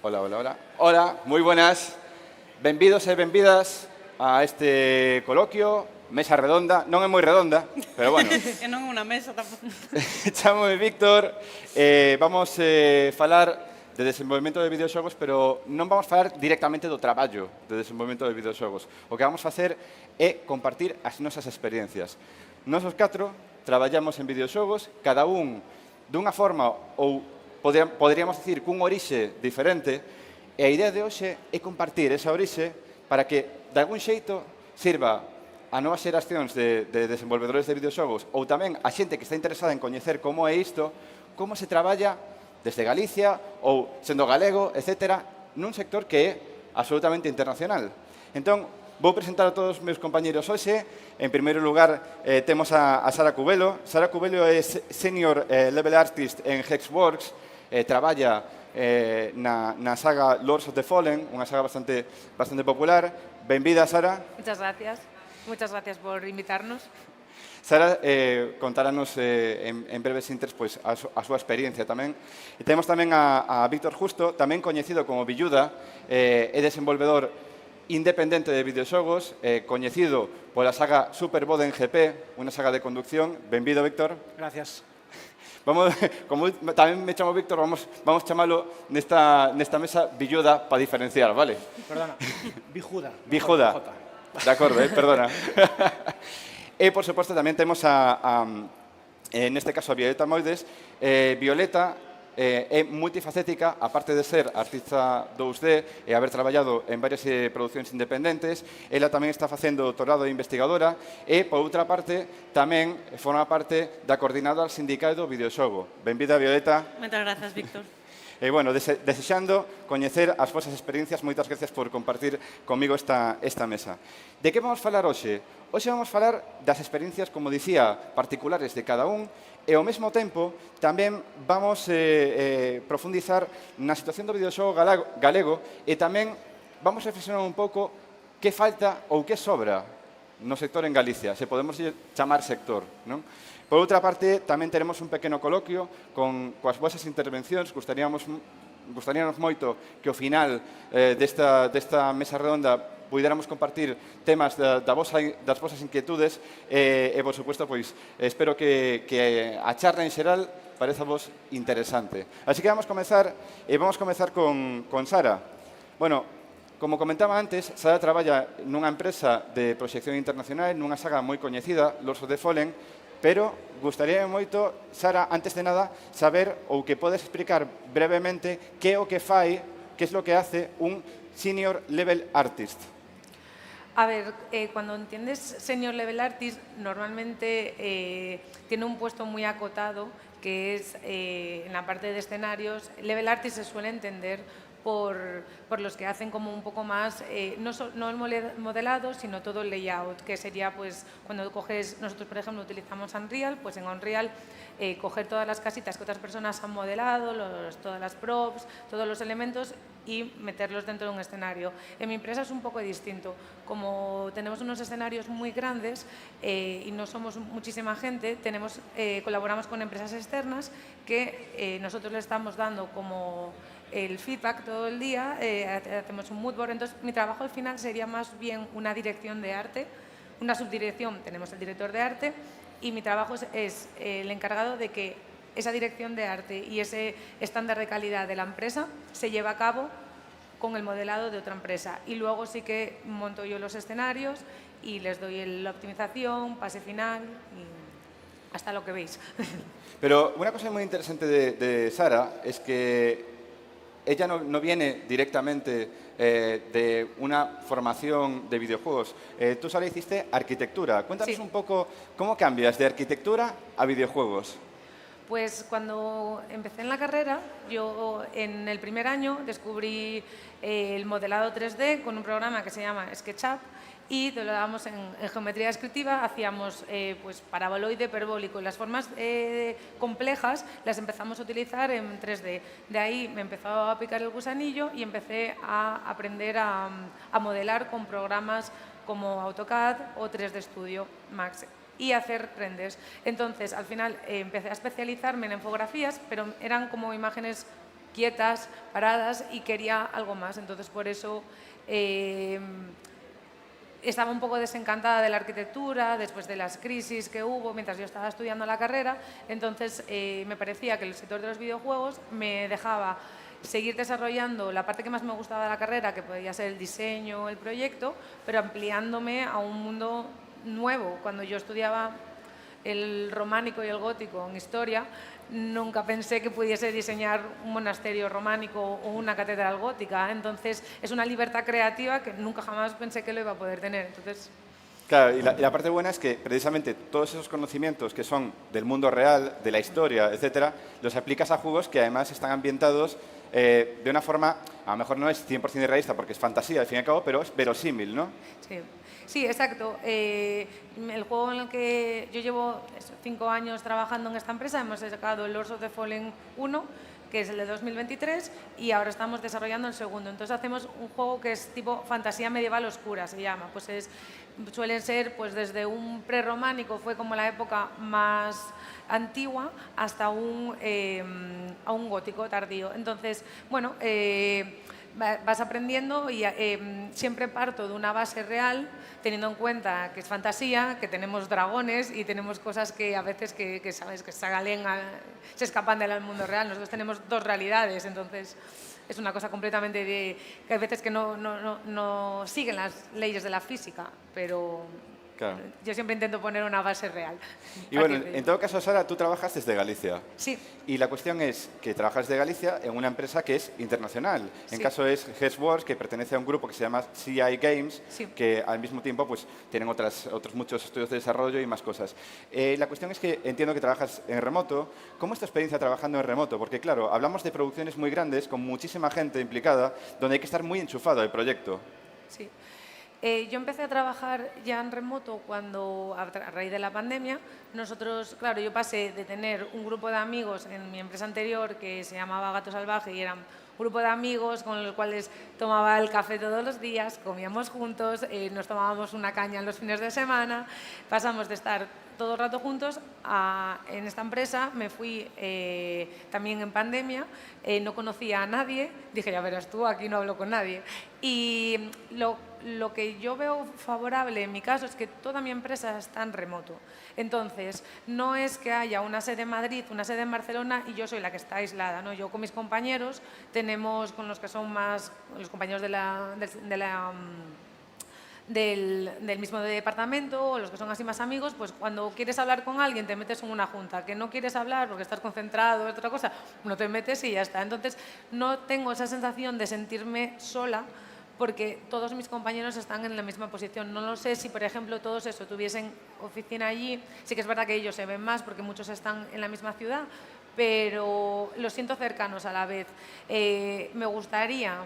Hola, hola, hola. Hola, moi buenas. Benvidos e benvidas a este coloquio, mesa redonda. Non é moi redonda, pero bueno. E non é unha mesa tampouco. Chámome Víctor. Vamos falar de desenvolvemento de videoxogos, pero non vamos falar directamente do traballo de desenvolvemento de videoxogos. O que vamos facer é compartir as nosas experiencias. Nos os catro traballamos en videoxogos, cada un dunha forma ou poderíamos dicir cun orixe diferente, e a idea de hoxe é compartir esa orixe para que, de algún xeito, sirva a novas xeracións de desenvolvedores de videoxogos ou tamén a xente que está interesada en coñecer como é isto, como se traballa desde Galicia ou sendo galego, etc., nun sector que é absolutamente internacional. Entón, vou presentar a todos os meus compañeros hoxe. En primeiro lugar, temos a Sara Cubelo. Sara Cubelo é Senior Level Artist en Hexworks. Traballa na saga Lords of the Fallen, unha saga bastante popular. Benvida, Sara. Muchas gracias. Muchas gracias por invitarnos. Sara contáranos en breves intres pois, a súa experiencia tamén. E temos tamén a Víctor Justo, tamén coñecido como Villuda, é desenvolvedor independente de videoxogos, coñecido pola saga Superboden GP, unha saga de conducción. Benvido, Víctor. Gracias. Como tamén me chamo Víctor, vamos chamalo nesta mesa Villuda para diferenciar, vale? Perdona, Bijuda. Bijuda. De acordo, perdona. E, por suposto, tamén temos neste caso, a Violeta Moides. Violeta é multifacética, aparte de ser artista 2D e haber traballado en varias producións independentes. Ela tamén está facendo doutorado de investigadora e, por outra parte, tamén forma parte da coordinadora sindical do videoxogo. Benvida, Violeta. Moitas grazas, Víctor. E, bueno, desexando coñecer as vosas experiencias, moitas gracias por compartir comigo esta mesa. De que vamos falar hoxe? Hoxe vamos falar das experiencias, como dicía, particulares de cada un, e ao mesmo tempo tamén vamos profundizar na situación do videoxogo galego e tamén vamos reflexionar un pouco que falta ou que sobra no sector en Galicia, se podemos chamar sector, non? Por outra parte, tamén teremos un pequeno coloquio coas vosas intervencións. Gustaríamos moito que ao final desta mesa redonda puidéramos compartir temas das vosas inquietudes e, por suposto, pois, espero que a charla en xeral pareza vos interesante. Así que vamos comezar con Sara. Bueno, como comentaba antes, Sara traballa nunha empresa de proxección internacional, nunha saga moi coñecida, Lords of the Fallen, pero gustaríame moito, Sara, antes de nada, saber ou que podes explicar brevemente que é o que fai, que é o que hace un Senior Level Artist. A ver, cuando entiendes Senior Level Artist, normalmente tiene un puesto muy acotado, que es en la parte de escenarios. Level Artist se suele entender por los que hacen como un poco más, no el modelado, sino todo el layout, que sería pues cuando coges, nosotros por ejemplo utilizamos Unreal, pues en Unreal coger todas las casitas que otras personas han modelado, todas las props, todos los elementos y meterlos dentro de un escenario. En mi empresa es un poco distinto, como tenemos unos escenarios muy grandes y no somos muchísima gente, colaboramos con empresas externas que nosotros le estamos dando como el feedback todo el día, hacemos un mood board. Entonces mi trabajo al final sería más bien una dirección de arte, una subdirección, tenemos el director de arte y mi trabajo es el encargado de que esa dirección de arte y ese estándar de calidad de la empresa se lleva a cabo con el modelado de otra empresa. Y luego sí que monto yo los escenarios y les doy la optimización, pase final y hasta lo que veis. Pero una cosa muy interesante de Sara es que ella no viene directamente de una formación de videojuegos. Tú, Sara, hiciste arquitectura. Cuéntanos un poco cómo cambias de arquitectura a videojuegos. Pues cuando empecé en la carrera, yo en el primer año descubrí el modelado 3D con un programa que se llama SketchUp y lo dábamos en geometría descriptiva, hacíamos pues paraboloide, hiperbólico y las formas complejas las empezamos a utilizar en 3D. De ahí me empezó a picar el gusanillo y empecé a aprender a modelar con programas como AutoCAD o 3D Studio Max y hacer renders. Entonces, al final empecé a especializarme en infografías, pero eran como imágenes quietas, paradas, y quería algo más. Entonces, por eso estaba un poco desencantada de la arquitectura después de las crisis que hubo mientras yo estaba estudiando la carrera. Entonces, me parecía que el sector de los videojuegos me dejaba seguir desarrollando la parte que más me gustaba de la carrera, que podía ser el diseño, el proyecto, pero ampliándome a un mundo nuevo. Cuando yo estudiaba el románico y el gótico en historia, nunca pensé que pudiese diseñar un monasterio románico o una catedral gótica. Entonces, es una libertad creativa que nunca jamás pensé que lo iba a poder tener. Entonces, Claro, y la parte buena es que precisamente todos esos conocimientos que son del mundo real, de la historia, etcétera, los aplicas a juegos que además están ambientados de una forma, a lo mejor no es 100% realista porque es fantasía al fin y al cabo, pero es verosímil, ¿no? sí. Sí, exacto. El juego en el que yo llevo 5 años trabajando en esta empresa, hemos sacado el Lords of the Fallen 1, que es el de 2023, y ahora estamos desarrollando el segundo. Entonces hacemos un juego que es tipo fantasía medieval oscura, se llama. Pues suelen ser pues desde un prerrománico, fue como la época más antigua, hasta a un gótico tardío. Entonces, bueno, vas aprendiendo y siempre parto de una base real, teniendo en cuenta que es fantasía, que tenemos dragones y tenemos cosas que a veces que sabes que se escapan del mundo real. Nosotros tenemos dos realidades, entonces es una cosa completamente que hay veces que no siguen las leyes de la física, pero Claro. yo siempre intento poner una base real. Y bueno, en todo caso, Sara, tú trabajas desde Galicia. Sí. Y la cuestión es que trabajas desde Galicia en una empresa que es internacional. En Sí. caso es Hexworks, que pertenece a un grupo que se llama CI Games, Sí. que al mismo tiempo pues, tienen otros muchos estudios de desarrollo y más cosas. La cuestión es que entiendo que trabajas en remoto. ¿Cómo es tu experiencia trabajando en remoto? Porque claro, hablamos de producciones muy grandes, con muchísima gente implicada, donde hay que estar muy enchufado al proyecto. Sí. Yo empecé a trabajar ya en remoto cuando, a raíz de la pandemia, nosotros, claro, yo pasé de tener un grupo de amigos en mi empresa anterior que se llamaba Gato Salvaje y eran un grupo de amigos con los cuales tomaba el café todos los días, comíamos juntos, nos tomábamos una caña en los fines de semana, pasamos de estar todo el rato juntos en esta empresa. Me fui también en pandemia, no conocía a nadie, dije, ya verás tú, aquí no hablo con nadie. Y lo que yo veo favorable en mi caso es que toda mi empresa está en remoto. Entonces, no es que haya una sede en Madrid, una sede en Barcelona y yo soy la que está aislada, ¿no? Yo con mis compañeros tenemos, con los que son más los compañeros del mismo departamento o los que son así más amigos, pues cuando quieres hablar con alguien te metes en una junta, que no quieres hablar porque estás concentrado en otra cosa, no te metes y ya está. Entonces no tengo esa sensación de sentirme sola porque todos mis compañeros están en la misma posición. No lo sé si, por ejemplo, todos eso tuviesen oficina allí, sí que es verdad que ellos se ven más porque muchos están en la misma ciudad, pero los siento cercanos a la vez. Me gustaría...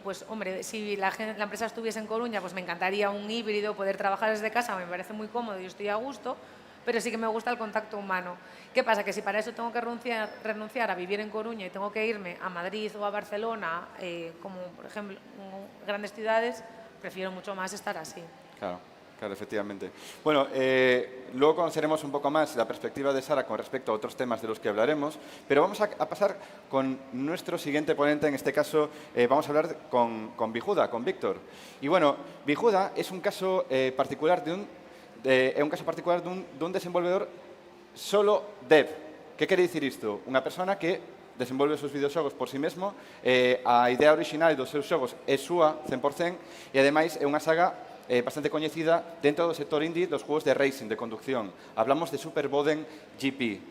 pues hombre, si la empresa estuviese en Coruña, pues me encantaría un híbrido, poder trabajar desde casa, me parece muy cómodo y estoy a gusto, pero sí que me gusta el contacto humano. ¿Qué pasa? Que si para eso tengo que renunciar a vivir en Coruña y tengo que irme a Madrid o a Barcelona, como por ejemplo grandes ciudades, prefiero mucho más estar así. Claro. Claro, efectivamente. Bueno, luego conoceremos un poco más la perspectiva de Sara con respecto a otros temas de los que hablaremos, pero vamos a pasar con nuestro siguiente ponente. En este caso, vamos a hablar con Bijuda, con Víctor. Y bueno, Bijuda es un caso particular de un desenvolvedor solo dev. ¿Qué quiere decir esto? Una persona que desenvolve os seus videoxogos por si mesmo, a idea original dos seus xogos é súa 100% e ademais é unha saga bastante coñecida dentro do sector indie dos juegos de racing, de conducción. Hablamos de Super Boden GP.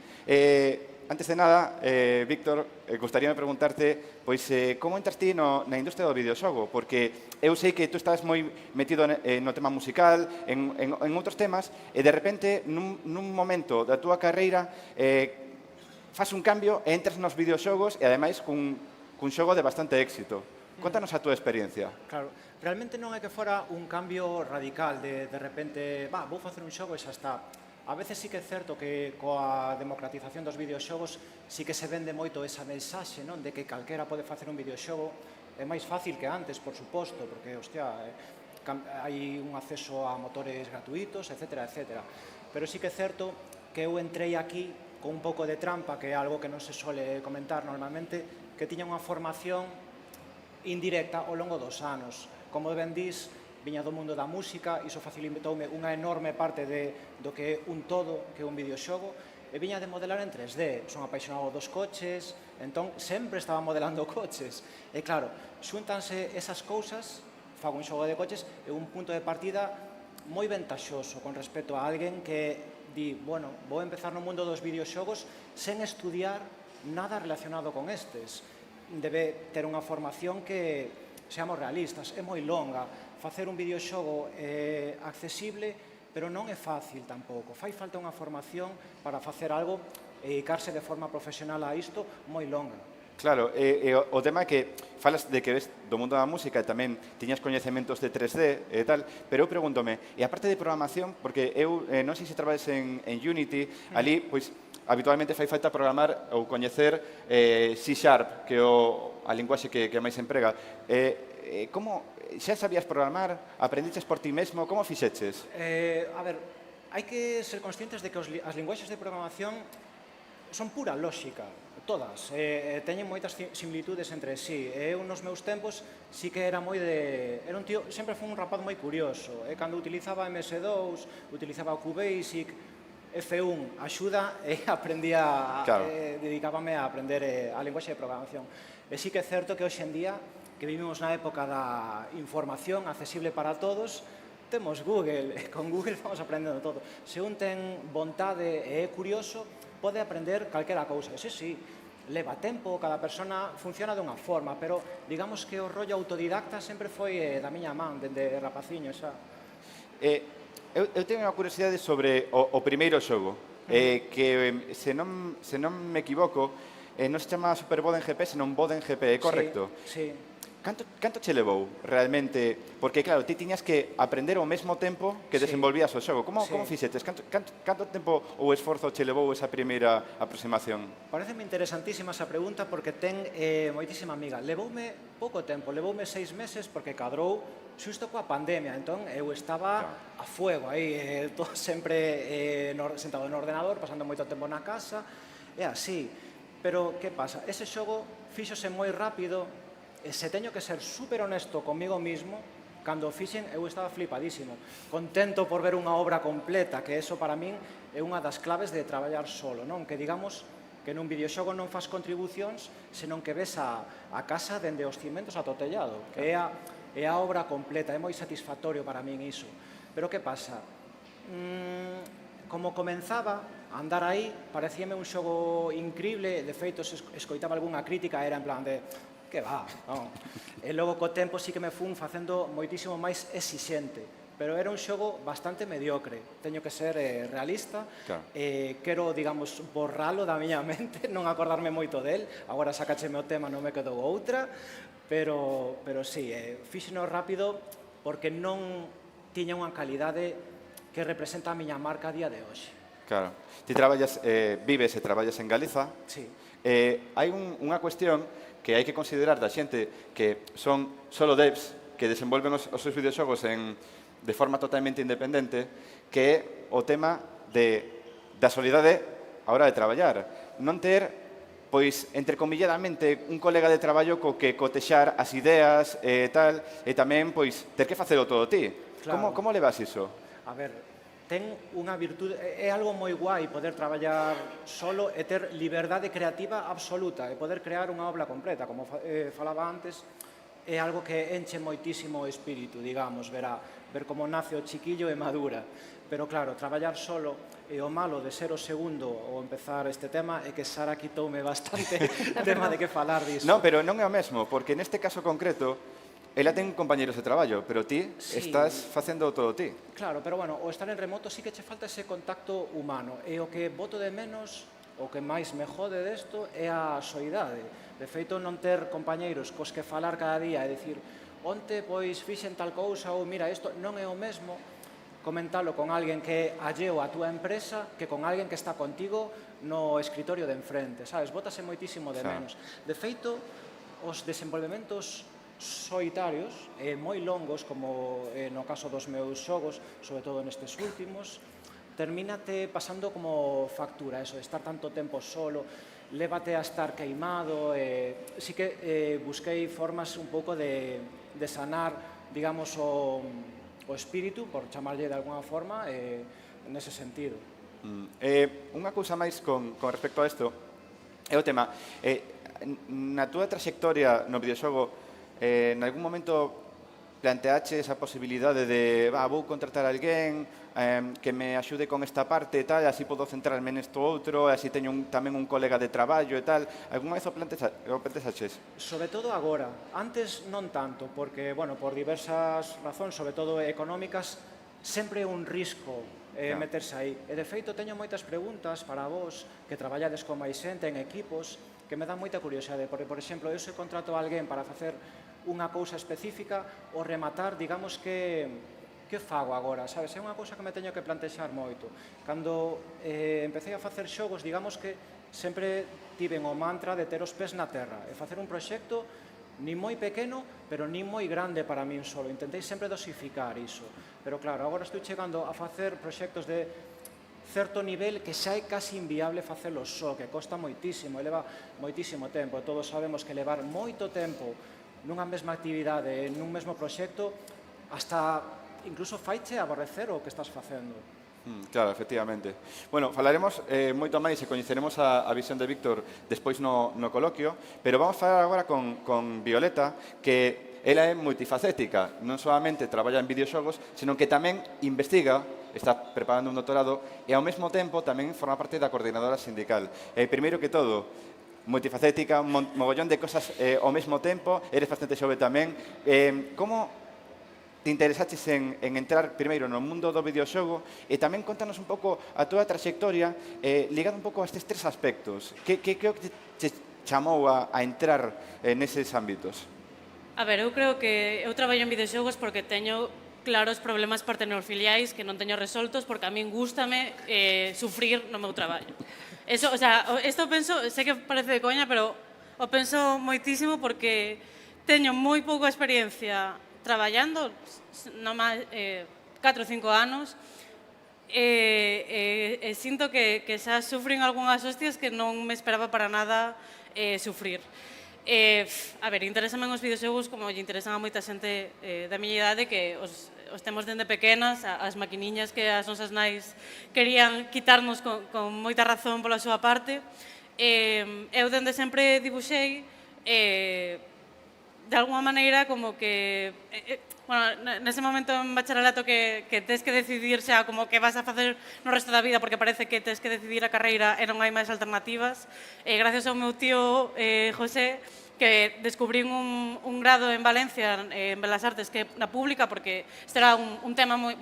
Antes de nada, Víctor, gustaríame preguntarte pois, como entras ti na industria do videoxogo? Porque eu sei que tú estás moi metido no tema musical, en outros temas, e de repente, nun momento da túa carreira, faz un cambio e entras nos videoxogos e ademais cun xogo de bastante éxito. Contanos a túa experiencia. Claro, realmente non é que fora un cambio radical de repente, vou facer un xogo e xa está. A veces sí que é certo que coa democratización dos videoxogos sí que se vende moito esa mensaxe, non, de que calquera pode facer un videoxogo. É máis fácil que antes, por suposto, porque, hostia, hai un acceso a motores gratuitos, etcétera, etcétera. Pero sí que é certo que eu entrei aquí con un pouco de trampa, que é algo que non se suele comentar normalmente, que tiña unha formación indirecta ao longo dos anos. Como ben dís, viña do mundo da música, iso facilitoume unha enorme parte do que é un todo, que é un videoxogo, e viña de modelar en 3D. Son apaixonado dos coches, entón sempre estaba modelando coches. E claro, xúntanse esas cousas, fago un xogo de coches, e un punto de partida moi ventaxoso con respecto a alguén que di, bueno, vou empezar no mundo dos videoxogos sen estudiar nada relacionado con estes. Debe ter unha formación que, seamos realistas, é moi longa. Facer un videoxogo é accesible, pero non é fácil tampouco. Fai falta unha formación para facer algo e dedicarse de forma profesional a isto moi longa. Claro, o tema é que falas de que ves do mundo da música e tamén tiñas coñecementos de 3D e tal, pero eu pregúntome, e a parte de programación, porque eu non sei se traballes en Unity, ali, pois, habitualmente fai falta programar ou coñecer C#, que é a linguaxe que máis se emprega. Como xa sabías programar? Aprendiches por ti mesmo? Como fixeches? A ver, hai que ser conscientes de que as linguaxes de programación son pura lógica, todas. Teñen moitas similitudes entre sí. Eu, nos meus tempos, sí que era moi de... Era un tío, sempre foi un rapaz moi curioso. Cando utilizaba MS2, utilizaba QBasic, F1, axuda, e aprendía... Claro. Dedicábame a aprender a linguaxe de programación. E sí que é certo que hoxe en día, que vivimos na época da información accesible para todos, temos Google, e con Google vamos aprendendo todo. Se un ten vontade e é curioso, pode aprender calquera cousa. Sí, leva tempo, cada persona funciona dunha forma, pero digamos que o rollo autodidacta sempre foi da miña man, dende rapaciño xa. Eu teño unha curiosidade sobre o primeiro xogo, que se non me equivoco, non se chama Super Boden GP, senón Boden GP, é correcto? Sí. Canto che levou realmente? Porque, claro, ti tiñas que aprender ao mesmo tempo que Sí. desenvolvías o xogo. Como Sí. fixetes? Canto tempo ou esforzo che levou esa primeira aproximación? Pareceme interesantísima esa pregunta porque ten moitísima amiga. Levoume pouco tempo, levoume 6 meses porque cadrou xusto coa pandemia. Entón, eu estaba a fuego aí, todo sempre sentado no ordenador, pasando moito tempo na casa, e así. Pero, que pasa? Ese xogo fíxose moi rápido, e se teño que ser super honesto comigo mismo, cando o fixen eu estaba flipadísimo, contento por ver unha obra completa, que eso para min é unha das claves de traballar solo, non? Que digamos que nun videoxogo non faz contribucións, senón que ves a casa dende os cimentos ata o tellado, que é a obra completa, é moi satisfactorio para min iso. Pero que pasa? Como comenzaba a andar aí, parecíame un xogo increíble, de feito, se escoitaba algunha crítica, era en plan de que va, non. E logo co tempo sí que me fun facendo moitísimo máis exixente, pero era un xogo bastante mediocre, teño que ser realista, Claro. quero, digamos, borralo da miña mente, non acordarme moito del, agora sacacheme o tema, non me quedou outra, pero sí, fíxeno rápido porque non tiña unha calidade que representa a miña marca a día de hoxe. Claro. Ti traballas, vives e traballas en Galiza. Sí. Hai unha cuestión que hai que considerar da xente que son solo devs que desenvolven os seus videoxogos de forma totalmente independente, que é o tema da solidade a hora de traballar. Non ter, pois, entrecomilladamente, un colega de traballo co que cotexar as ideas e tal, e tamén, pois, ter que facelo todo ti. Claro. Como levas iso? A ver, ten unha virtude, é algo moi guai poder traballar solo e ter liberdade creativa absoluta e poder crear unha obra completa, como falaba antes, é algo que enche moitísimo o espírito, digamos, ver como nace o chiquillo e madura. Pero claro, traballar solo e o malo de ser o segundo ou empezar este tema é que Sara quitoume bastante tema de que falar disso. Non, pero non é o mesmo, porque neste caso concreto, ela ten compañeros de traballo, pero ti Sí. estás facendo todo ti. Claro, pero bueno, o estar en remoto sí que che falta ese contacto humano. E o que boto de menos, o que máis me jode desto, é a soidade. De feito, non ter compañeiros cos que falar cada día e dicir onte, pois, fixen tal cousa ou mira, isto non é o mesmo comentalo con alguén que é alleo a túa empresa que con alguén que está contigo no escritorio de enfrente, sabes? Bótase moitísimo de menos. De feito, os desenvolvementos solitarios moi longos, como no caso dos meus xogos, sobre todo nestes últimos, termínate pasando como factura, eso de estar tanto tempo solo. lévate a estar queimado. Sí que busquei formas un pouco de sanar, digamos, o espírito, por chamarlle de alguna forma, nese sentido. Unha cousa máis con respecto a isto é o tema. Na túa trayectoria no videoxogo, en algún momento planteaches a posibilidade de vou contratar a alguén que me axude con esta parte e tal, así podo centrarme nesto outro, así teño tamén un colega de traballo e tal. Algún vez o planteaches? Sobre todo agora. Antes non tanto, porque, bueno, por diversas razóns, sobre todo económicas, sempre é un risco meterse aí. E, de feito, teño moitas preguntas para vos que traballades con máis xente en equipos que me dan moita curiosidade, porque, por exemplo, eu se contrato a alguén para facer unha cousa específica, o rematar, digamos que fago agora, sabes? É unha cousa que me teño que plantexar moito. Cando empecé a facer xogos, digamos que sempre tiven o mantra de ter os pés na terra e facer un proxecto nin moi pequeno, pero nin moi grande para min solo. Intentei sempre dosificar iso. Pero claro, agora estou chegando a facer proxectos de certo nivel que xa é casi inviable facelo só, que costa moitísimo, e leva moitísimo tempo. Todos sabemos que levar moito tempo nunha mesma actividade, nun mesmo proxecto, hasta incluso faiche aborrecer o que estás facendo. Claro, efectivamente. Bueno, falaremos moito máis e coñeceremos a visión de Víctor despois no coloquio, pero vamos falar agora con Violeta, que ela é multifacética, non solamente traballa en videoxogos, senón que tamén investiga, está preparando un doutorado e ao mesmo tempo tamén forma parte da coordinadora sindical. Primeiro que todo, multifacética, un mogollón de cosas ao mesmo tempo, eres bastante xove tamén. Como te interesaches en entrar primeiro no mundo do videoxogo e tamén contanos un pouco a túa trayectoria ligada un pouco a estes tres aspectos. Que creo que te chamou a entrar neses ámbitos? A ver, eu creo que eu traballo en videoxogos porque teño claros problemas partenofiliais que non teño resoltos porque a min gústame sufrir no meu traballo. Eso, o sea, isto penso, sei que parece de coña, pero o penso moitísimo porque teño moi pouca experiencia traballando, non máis 4 ou 5 anos, e sinto que xa sufren algunhas hostias que non me esperaba para nada sufrir. A ver, interesame os videoxogos como lle interesan a moita xente da miña idade que os temos dende pequenas, as maquiniñas que as nosas nais querían quitarnos con moita razón pola súa parte. Eu dende sempre dibuixei de alguma maneira como que bueno, nese momento en bacharelato que tes que decidir xa como que vas a facer no resto da vida porque parece que tes que decidir a carreira e non hai máis alternativas. Gracias ao meu tío José que descubrín un grado en Valencia en Belas Artes que é na pública porque este era un tema moi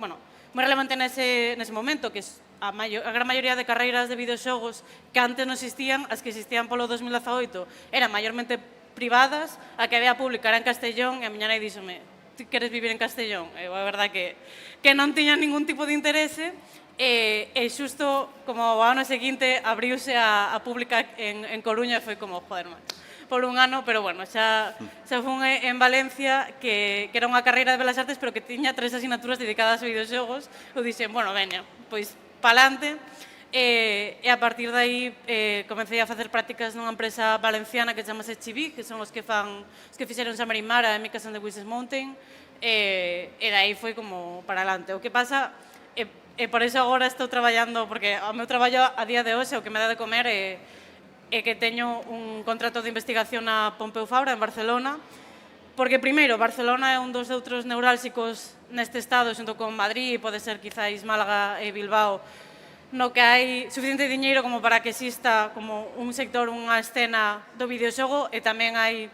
relevante nese momento que a gran maioría de carreiras de videoxogos que antes non existían, as que existían polo 2018 eran maiormente privadas, a que había pública era en Castellón e a miña nai díxome, ti queres vivir en Castellón? Eu a verdade que non tiña ningún tipo de interese e xusto como o ano seguinte abriuse a pública en Coruña e foi como, joder, macho, por un ano, pero bueno, xa fun en Valencia que era unha carreira de Belas Artes pero que tiña 3 asignaturas dedicadas a videoxogos. Eu dixen, bueno, veña, pois palante. E a partir de aí comecei a facer prácticas nunha empresa valenciana que chamase Chibi, que son os que fixeron Summer in Mara e Mikas and the Witches Mountain, e de aí foi como para alante. O que pasa, e por iso agora estou traballando, porque o meu traballo a día de hoxe o que me dá de comer é que teño un contrato de investigación na Pompeu Fabra, en Barcelona, porque primeiro, Barcelona é un dos outros neurálxicos neste estado, xunto con Madrid, pode ser quizáis Málaga e Bilbao, no que hai suficiente diñeiro como para que exista como un sector, unha escena do videoxogo e tamén hai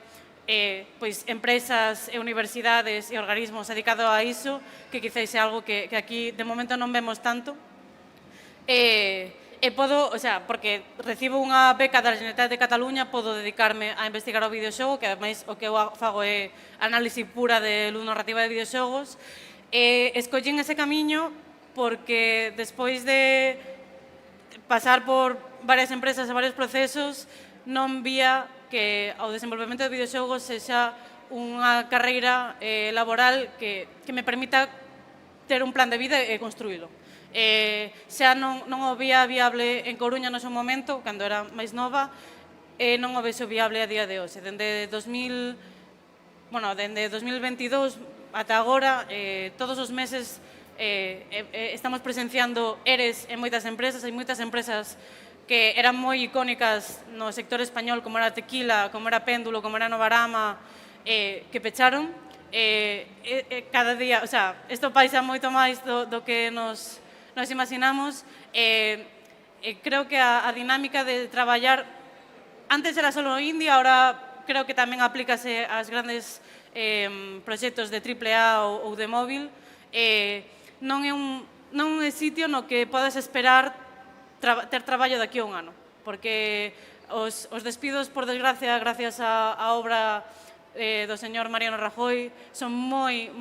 pois empresas e universidades e organismos dedicados a iso que quizáis é algo que aquí de momento non vemos tanto e podo, o sea, porque recibo unha beca da Generalitat de Cataluña, podo dedicarme a investigar o videoxogo, que ademais o que eu fago é análise pura de ludonarrativa de videoxogos e escollín ese camiño porque despois de pasar por varias empresas e varios procesos non vía que o desenvolvemento de videoxogos sexa unha carreira laboral que me permita ter un plan de vida e construílo. Xa non o vía viable en Coruña no seu momento, cando era máis nova, non o vexo viable a día de hoxe. Dende 2022 ata agora, todos os meses estamos presenciando EREs en moitas empresas. Hai moitas empresas que eran moi icónicas no sector español, como era Tequila, como era Péndulo, como era Novarama, que pecharon. Cada día, o sea, isto paixa moito máis do que nos imaginamos. Creo que a dinámica de traballar, antes era solo India, ahora creo que tamén aplícase ás grandes proxectos de AAA ou de móvil. Non é un sitio no que podes esperar ter traballo daqui a un ano, porque os despidos, por desgracia, gracias á obra do señor Mariano Rajoy, son moi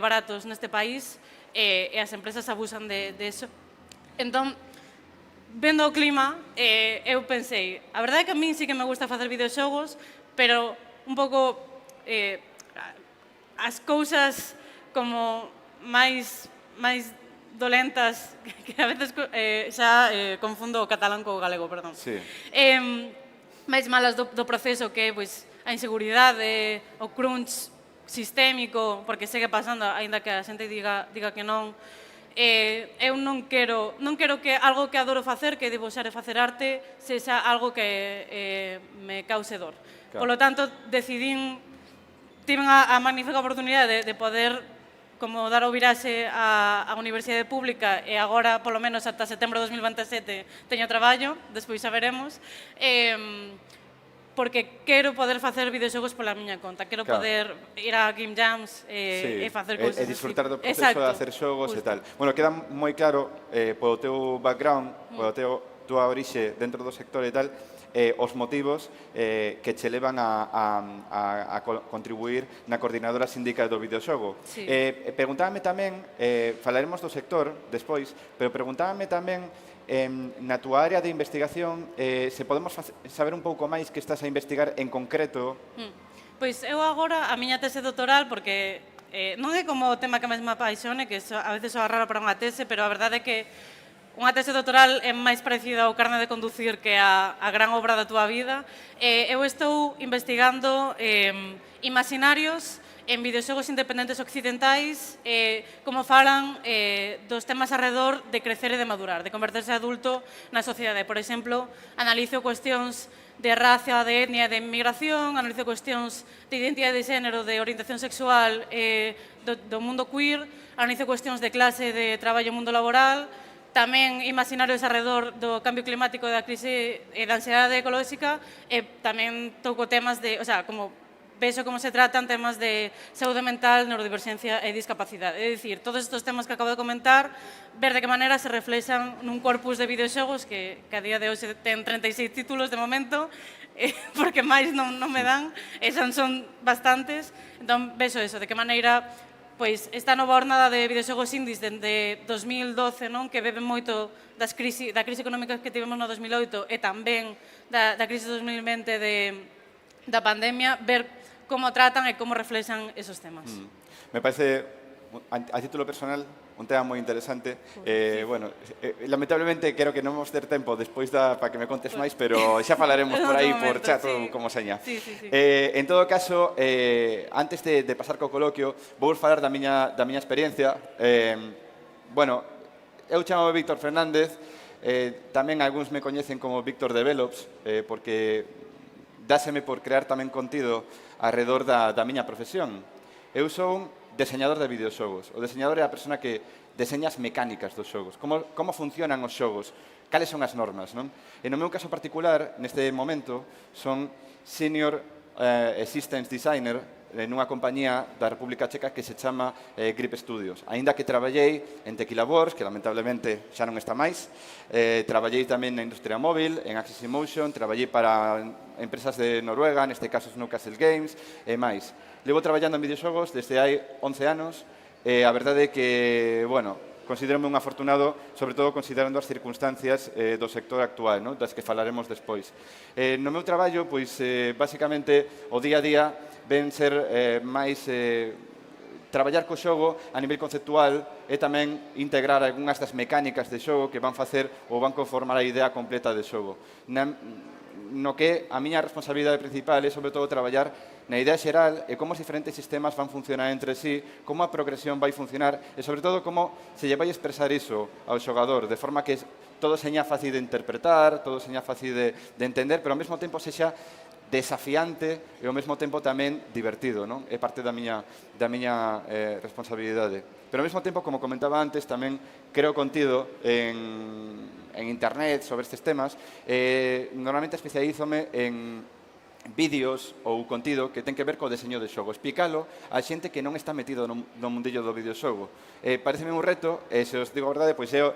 baratos neste país, e as empresas abusan de eso. Entón, vendo o clima, eu pensei, a verdade é que a min sí que me gusta facer videoxogos, pero un pouco as cousas como máis dolentas, que a veces xa confundo o catalán co galego, perdón. Sí. Máis malas do proceso, que é a inseguridade, o crunch sistémico, porque segue pasando, aínda que a xente diga que non. Eu non quero que algo que adoro facer, que dibuixar e facer arte, sexa algo que me cause dor. Claro. Polo tanto, tiven a magnífica oportunidade de poder como dar o viraxe á universidade pública, e agora, polo menos ata setembro de 2027, teño traballo, despois xa veremos, porque quero poder facer videoxogos pola miña conta, quero poder ir a Game Jams e facer cousas. E disfrutar do proceso de hacer xogos e tal. Bueno, queda moi claro, polo teu background, polo tua orixe dentro do sector e tal, os motivos que che levan a contribuir na coordinadora sindical do videoxogo. Preguntábame tamén, falaremos do sector despois, pero preguntábame tamén na túa área de investigación, se podemos saber un pouco máis que estás a investigar en concreto. Pois eu agora, a miña tese doutoral, porque non é como o tema que máis me apaixone, que a veces soa raro para unha tese, pero a verdade é que unha tese doutoral é máis parecida ao carne de conducir que a gran obra da túa vida. Eu estou investigando imaginarios en videoxogos independentes occidentais, como falan dos temas arredor de crecer e de madurar, de converterse adulto na sociedade. Por exemplo, analizo cuestións de raza, de etnia, de inmigración, analizo cuestións de identidade de xénero, de orientación sexual, do mundo queer, analizo cuestións de clase, de traballo e mundo laboral, tamén imaginarios arredor do cambio climático, da crise e da ansiedade ecolóxica, e tamén toco temas de, o sea, como vexo como se tratan temas de saúde mental, neurodivergencia e discapacidade. É dicir, todos estes temas que acabo de comentar, ver de que maneira se reflexan nun corpus de videoxogos que a día de hoxe ten 36 títulos de momento, porque máis non me dan, e son bastantes. Entón, vexo eso, de que maneira esta nova jornada de videoxogos indies dende 2012, que beben moito da crise económica que tivemos no 2008 e tamén da crise de 2020 da pandemia, ver como tratan e como reflexan esos temas. Me parece, a título personal, un tema moi interesante. Bueno, lamentablemente creo que non vamos ter tempo despois para que me contes máis, pero xa falaremos por aí por chat ou como seña. En todo caso, antes de pasar co coloquio, vou falar da miña experiencia. Bueno, eu chamo Víctor Fernández, tamén algúns me coñecen como Víctor Develops, porque dáseme por crear tamén contido alrededor da miña profesión. Eu sou un deseñador de videoxogos. O deseñador é a persona que deseña as mecánicas dos xogos, como funcionan os xogos, cales son as normas, non? E no meu caso particular, neste momento, son Senior Systems Designer nunha compañía da República Checa que se chama Grip Studios. Aínda que traballei en Tequila Wars, que lamentablemente xa non está máis, traballei tamén na industria móvil, en Axis Emotion, traballei para empresas de Noruega, neste caso Snowcastle Games, e máis. Levo traballando en videoxogos desde hai 11 anos, e a verdade é que, bueno, considero-me un afortunado, sobre todo considerando as circunstancias do sector actual, das que falaremos despois. No meu traballo, basicamente, o día a día ven ser máis traballar co xogo a nivel conceptual e tamén integrar algunhas das mecánicas de xogo que van facer ou van conformar a idea completa de xogo. no que a miña responsabilidade principal é, sobre todo, traballar na idea xeral e como os diferentes sistemas van funcionar entre sí, como a progresión vai funcionar e, sobre todo, como se lle vai expresar iso ao xogador, de forma que todo seña fácil de interpretar, todo seña fácil de entender, pero ao mesmo tempo sexa desafiante e ao mesmo tempo tamén divertido, non? É parte da miña responsabilidade. Pero ao mesmo tempo, como comentaba antes, tamén creo contido en internet sobre estes temas. Normalmente especialízome en vídeos ou contido que ten que ver co deseño de xogo. Explicalo a xente que non está metido no mundillo do videoxogo. Pareceme un reto, e se os digo a verdade, pois eu,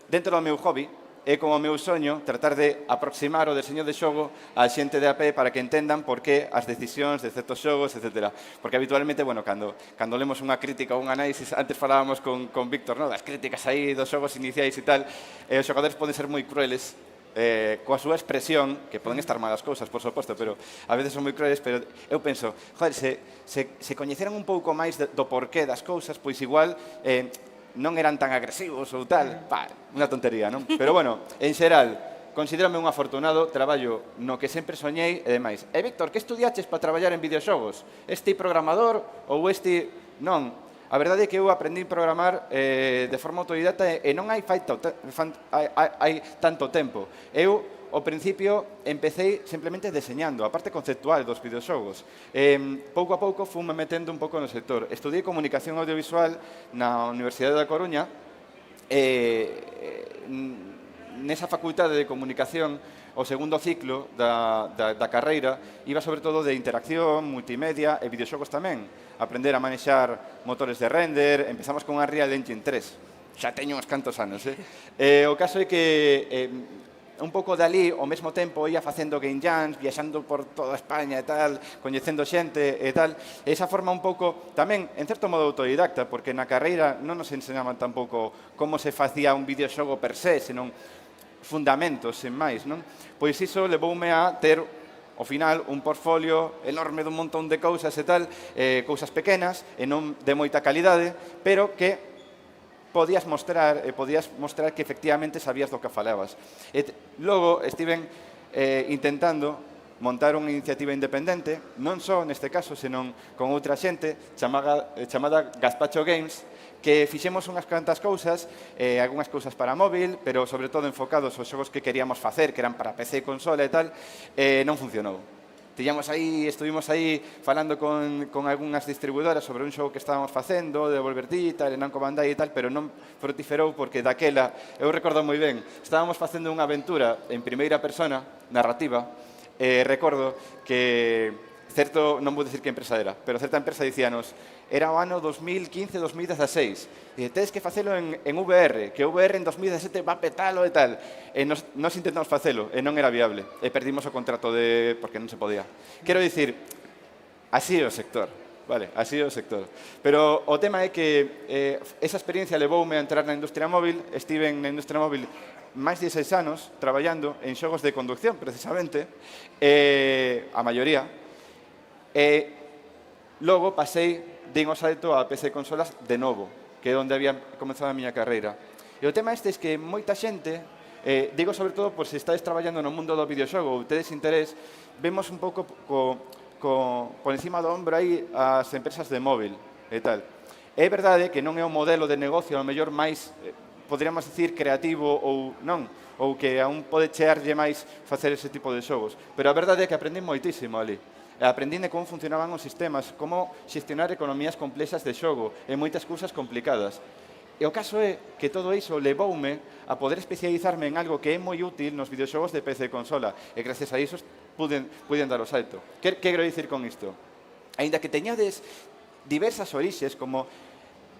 dentro do meu hobby, é como o meu soño tratar de aproximar o deseño de xogo á xente de a pé para que entendan por que as decisións de certos xogos, etc. Porque habitualmente, bueno, cando lemos unha crítica ou un análisis, antes falábamos con Víctor, ¿no? Das críticas aí dos xogos iniciais e tal, os xogadores poden ser moi crueles coa súa expresión, que poden estar malas cousas, por suposto, pero a veces son moi crueles, pero eu penso, joder, se coñeceran un pouco máis do porqué das cousas, pois igual non eran tan agresivos ou tal. Unha tontería, non? Pero, bueno, en xeral, considérame un afortunado, traballo no que sempre soñei e demais. Víctor, que estudiaches para traballar en videoxogos? Este programador ou este... Non. A verdade é que eu aprendí a programar de forma autodidacta e non hai tanto tempo. Eu, ao principio, empecé simplemente deseñando a parte conceptual dos videoxogos. Pouco a pouco fume metendo un pouco no sector. Estudiei comunicación audiovisual na Universidade da Coruña nesa facultade de comunicación o segundo ciclo da carreira iba sobre todo de interacción, multimedia e videoxogos tamén. Aprender a manexar motores de render, empezamos con Unreal Engine 3. Xa teño uns cantos anos, O caso é que un pouco dali, ao mesmo tempo, ia facendo game jams, viaxando por toda España e tal, coñecendo xente e tal. E esa forma un pouco, tamén, en certo modo autodidacta, porque na carreira non nos enseñaban tampouco como se facía un videoxogo per se, senón fundamentos, sen máis, non? Pois iso levoume a ter, ao final, un portfolio enorme dun montón de cousas e tal, cousas pequenas e non de moita calidade, pero que podías mostrar que efectivamente sabías do que falabas. Logo estiven intentando montar unha iniciativa independente, non só neste caso, senón con outra xente chamada Gazpacho Games, que fixemos unhas cantas cousas, algunhas cousas para móvil, pero sobre todo enfocados aos xogos que queríamos facer, que eran para PC e consola e tal, non funcionou. Estuvimos aí falando con algunhas distribuidoras sobre un xogo que estábamos facendo, de Devolver Digital, e Namco Bandai e tal, pero non fructiferou porque daquela, eu recordo moi ben, estábamos facendo unha aventura en primeira persona, narrativa, e recordo que non vou dicir que empresa era, pero certa empresa dicíanos, era o ano 2015-2016, e tedes que facelo en VR, que o VR en 2017 va a petalo e tal. E nos intentamos facelo, e non era viable, e perdimos o contrato porque non se podía. Quero dicir, así é o sector, vale, así é o sector. Pero o tema é que esa experiencia levoume a entrar na industria móvil, estive na industria móvil máis de 6 anos traballando en xogos de conducción, precisamente, a maioría, e logo pasei din o salto a PC e consolas de novo, que é onde había comenzado a miña carreira. E o tema este é que moita xente, digo sobre todo por se estáis traballando no mundo do videoxogo ou tedes interés, vemos un pouco por encima do ombro aí as empresas de móvil e tal. É verdade que non é o modelo de negocio, ao mellor máis, poderíamos dicir, creativo ou non, ou que aún pode chearlle máis facer ese tipo de xogos. Pero a verdade é que aprendí moitísimo ali. Aprendín de como funcionaban os sistemas, como xestionar economías complexas de xogo e moitas cousas complicadas. E o caso é que todo iso levoume a poder especializarme en algo que é moi útil nos videoxogos de PC e consola, e gracias a iso puiden dar o salto. Que quero dicir con isto? Aínda que teñades diversas orixes, como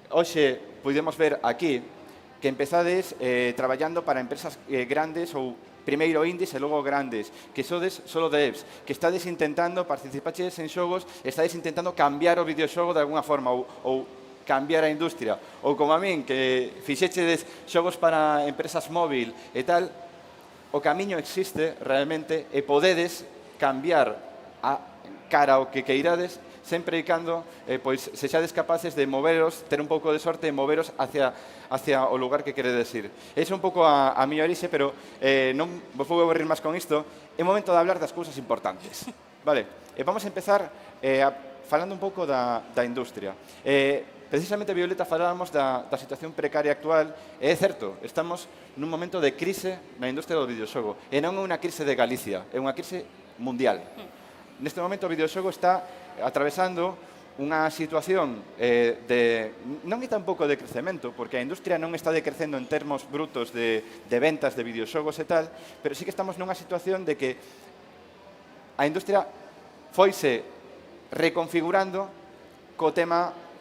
hoxe podemos ver aquí, que empezades traballando para empresas grandes ou primeiro indies e logo grandes, que sodes solo devs, que estades intentando participaches en xogos, estades intentando cambiar o videoxogo de alguna forma ou cambiar a industria, ou como a min, que fixechedes xogos para empresas móvil e tal, o camiño existe realmente e podedes cambiar a cara ao que queirades sempre e cando pois sexades capaces de moveros, ter un pouco de sorte e moveros hacia o lugar que queredes ir. Esa é un pouco a miña orixe, pero non vos vou aburrir máis con isto. É momento de hablar das cousas importantes. Vale, vamos a empezar falando un pouco da industria. Precisamente, Violeta, falábamos da situación precaria actual, e é certo, estamos nun momento de crise na industria do videoxogo, e non é unha crise de Galicia, é unha crise mundial. Neste momento o videoxogo está atravesando unha situación non é tampouco de crecemento, porque a industria non está decrecendo en termos brutos de ventas de videoxogos e tal, pero sí que estamos nunha situación de que a industria foise reconfigurando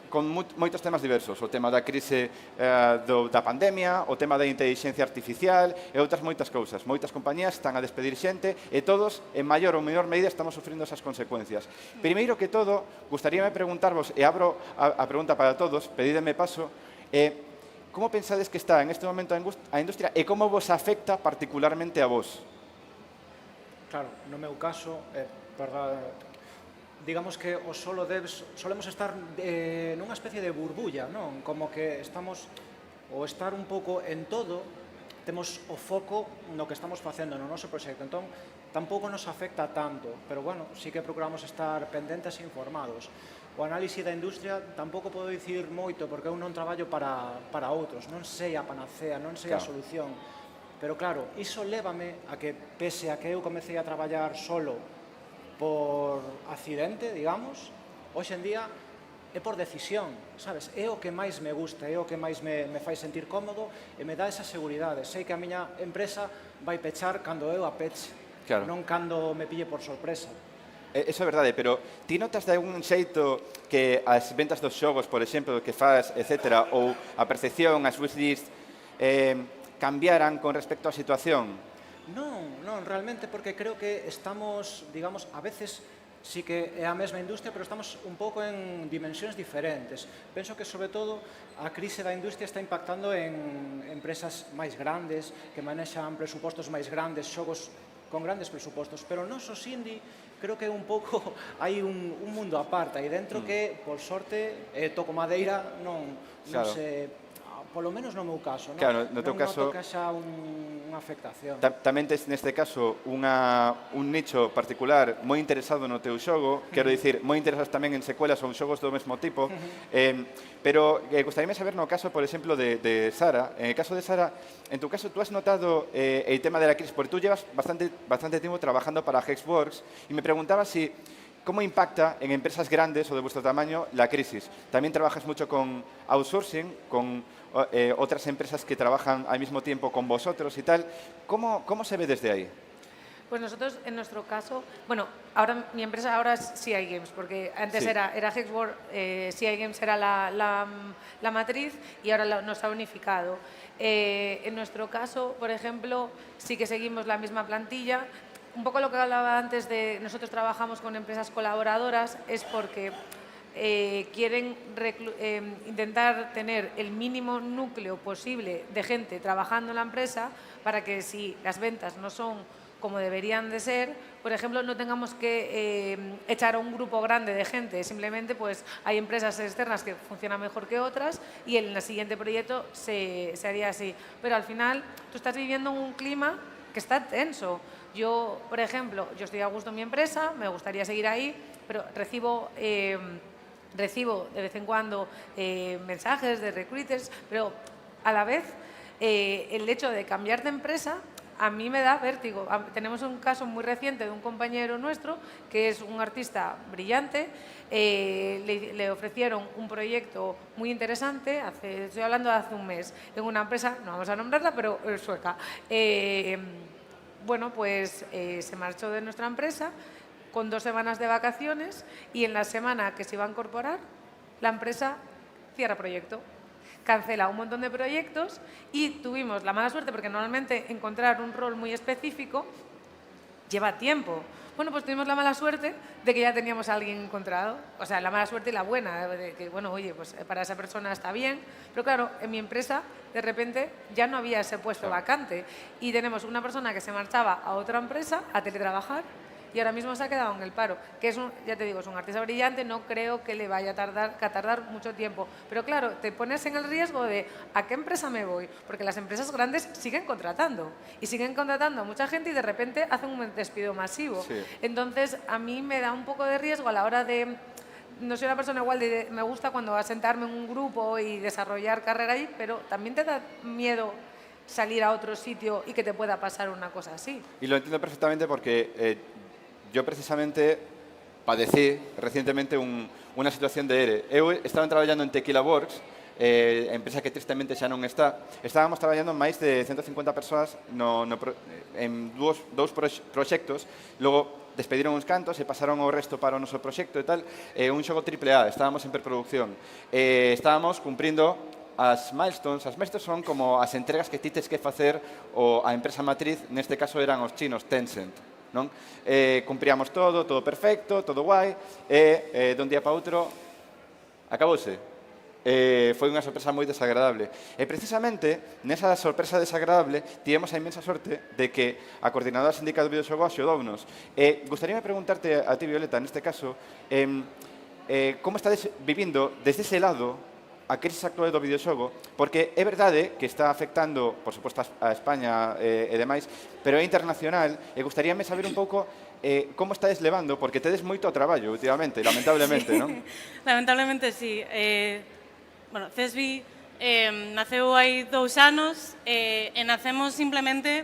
con moitos temas diversos. O tema da crise da pandemia, o tema da inteligencia artificial e outras moitas cousas. Moitas compañías están a despedir xente e todos, en maior ou menor medida, estamos sufrindo esas consecuencias. Primeiro que todo, gustaríame preguntarvos, e abro a pregunta para todos, pedídeme paso, como pensades que está en este momento a industria e como vos afecta particularmente a vos? Claro, no meu caso, digamos que solemos estar nunha especie de burbulla, non? Como que estamos, ou estar un pouco en todo, temos o foco no que estamos facendo no noso proxecto. Entón, tampouco nos afecta tanto, pero, bueno, sí que procuramos estar pendentes e informados. O análise da industria tampouco podo dicir moito, porque eu non traballo para outros, non sei a panacea, non sei a solución. Pero, claro, iso lévame a que, pese a que eu comecei a traballar solo por accidente, digamos, hoxe en día é por decisión, sabes? É o que máis me gusta, é o que máis me fai sentir cómodo e me dá esa seguridade. Sei que a miña empresa vai pechar cando eu a peche, non cando me pille por sorpresa. Eso é verdade, pero ti notas de algún xeito que as ventas dos xogos, por exemplo, que faz, etc., ou a percepción, as wishlist, cambiaran con respecto á situación? Non, realmente, porque creo que estamos, digamos, a veces sí que é a mesma industria, pero estamos un pouco en dimensións diferentes. Penso que, sobre todo, a crise da industria está impactando en empresas máis grandes, que manexan presupostos máis grandes, xogos con grandes presupostos, pero non os indie, creo que un pouco hai un mundo aparte aí dentro que, por sorte, toco madeira, non se... Polo menos no meu caso, non? Claro, no teu caso... Non noto que xa unha afectación. Tamén tes, neste caso, un nicho particular moi interesado no teu xogo, quero dicir, moi interesados tamén en secuelas ou en xogos do mesmo tipo, pero gustaríame saber no caso, por exemplo, de Sara. En el caso de Sara, en tu caso, tú has notado el tema de la crisis, porque tú llevas bastante tiempo trabajando para Hexworks, y me preguntaba si... ¿Cómo impacta en empresas grandes o de vuestro tamaño la crisis? También trabajas mucho con outsourcing, con otras empresas que trabajan al mismo tiempo con vosotros y tal. ¿Cómo se ve desde ahí? Pues nosotros, en nuestro caso, bueno, ahora mi empresa ahora es CI Games, porque antes era Hexworks, CI Games era la matriz y ahora nos ha unificado. En nuestro caso, por ejemplo, sí que seguimos la misma plantilla. Un poco lo que hablaba antes de nosotros trabajamos con empresas colaboradoras es porque quieren intentar tener el mínimo núcleo posible de gente trabajando en la empresa para que si las ventas no son como deberían de ser, por ejemplo, no tengamos que echar a un grupo grande de gente, simplemente pues hay empresas externas que funcionan mejor que otras y en el siguiente proyecto se haría así. Pero al final tú estás viviendo un clima que está tenso. Yo, por ejemplo, yo estoy a gusto en mi empresa, me gustaría seguir ahí, pero recibo de vez en cuando mensajes de recruiters, pero a la vez el hecho de cambiar de empresa a mí me da vértigo. Tenemos un caso muy reciente de un compañero nuestro que es un artista brillante, le ofrecieron un proyecto muy interesante, estoy hablando de hace un mes, en una empresa, no vamos a nombrarla, pero sueca. Bueno, pues se marchó de nuestra empresa con 2 semanas de vacaciones y en la semana que se iba a incorporar, la empresa cierra proyecto, cancela un montón de proyectos y tuvimos la mala suerte, porque normalmente encontrar un rol muy específico lleva tiempo. Bueno, pues tuvimos la mala suerte de que ya teníamos a alguien encontrado, o sea, la mala suerte y la buena, de que, bueno, oye, pues para esa persona está bien, pero claro, en mi empresa de repente ya no había ese puesto vacante y tenemos una persona que se marchaba a otra empresa a teletrabajar y ahora mismo se ha quedado en el paro. Que es ya te digo, es un artista brillante, no creo que le vaya a tardar mucho tiempo. Pero claro, te pones en el riesgo de ¿a qué empresa me voy? Porque las empresas grandes siguen contratando y siguen contratando a mucha gente y de repente hacen un despido masivo. Sí. Entonces, a mí me da un poco de riesgo a la hora de... No soy una persona igual de... Me gusta cuando asentarme en un grupo y desarrollar carrera ahí, pero también te da miedo salir a otro sitio y que te pueda pasar una cosa así. Y lo entiendo perfectamente porque yo precisamente padecí recientemente unha situación de ERE. Eu estaba traballando en Tequila Works, empresa que tristemente xa non está. Estábamos traballando máis de 150 persoas en dous proxectos, logo despediron uns cantos e pasaron o resto para o noso proxecto e tal, un xogo AAA, estábamos en preproducción. Estábamos cumprindo as milestones. As milestones son como as entregas que ti tes que facer a empresa matriz, neste caso eran os chinos Tencent. Non? Cumpríamos todo perfecto, todo guai, e dun día para outro acabouse. Foi unha sorpresa moi desagradable. E precisamente, nesa sorpresa desagradable, tivemos a inmensa sorte de que a coordinadora sindical do videoxogo axudounos. Gustaríame preguntarte a ti, Violeta, neste caso, como estades vivindo desde ese lado a crisis actual do videoxogo, porque é verdade que está afectando, por suposto, a España e demais, pero é internacional, e gustaríame saber un pouco como estades levando, porque tedes moito traballo últimamente, lamentablemente, Sí. non? Lamentablemente, sí. Bueno, CESBI naceu hai 2 anos e nacemos simplemente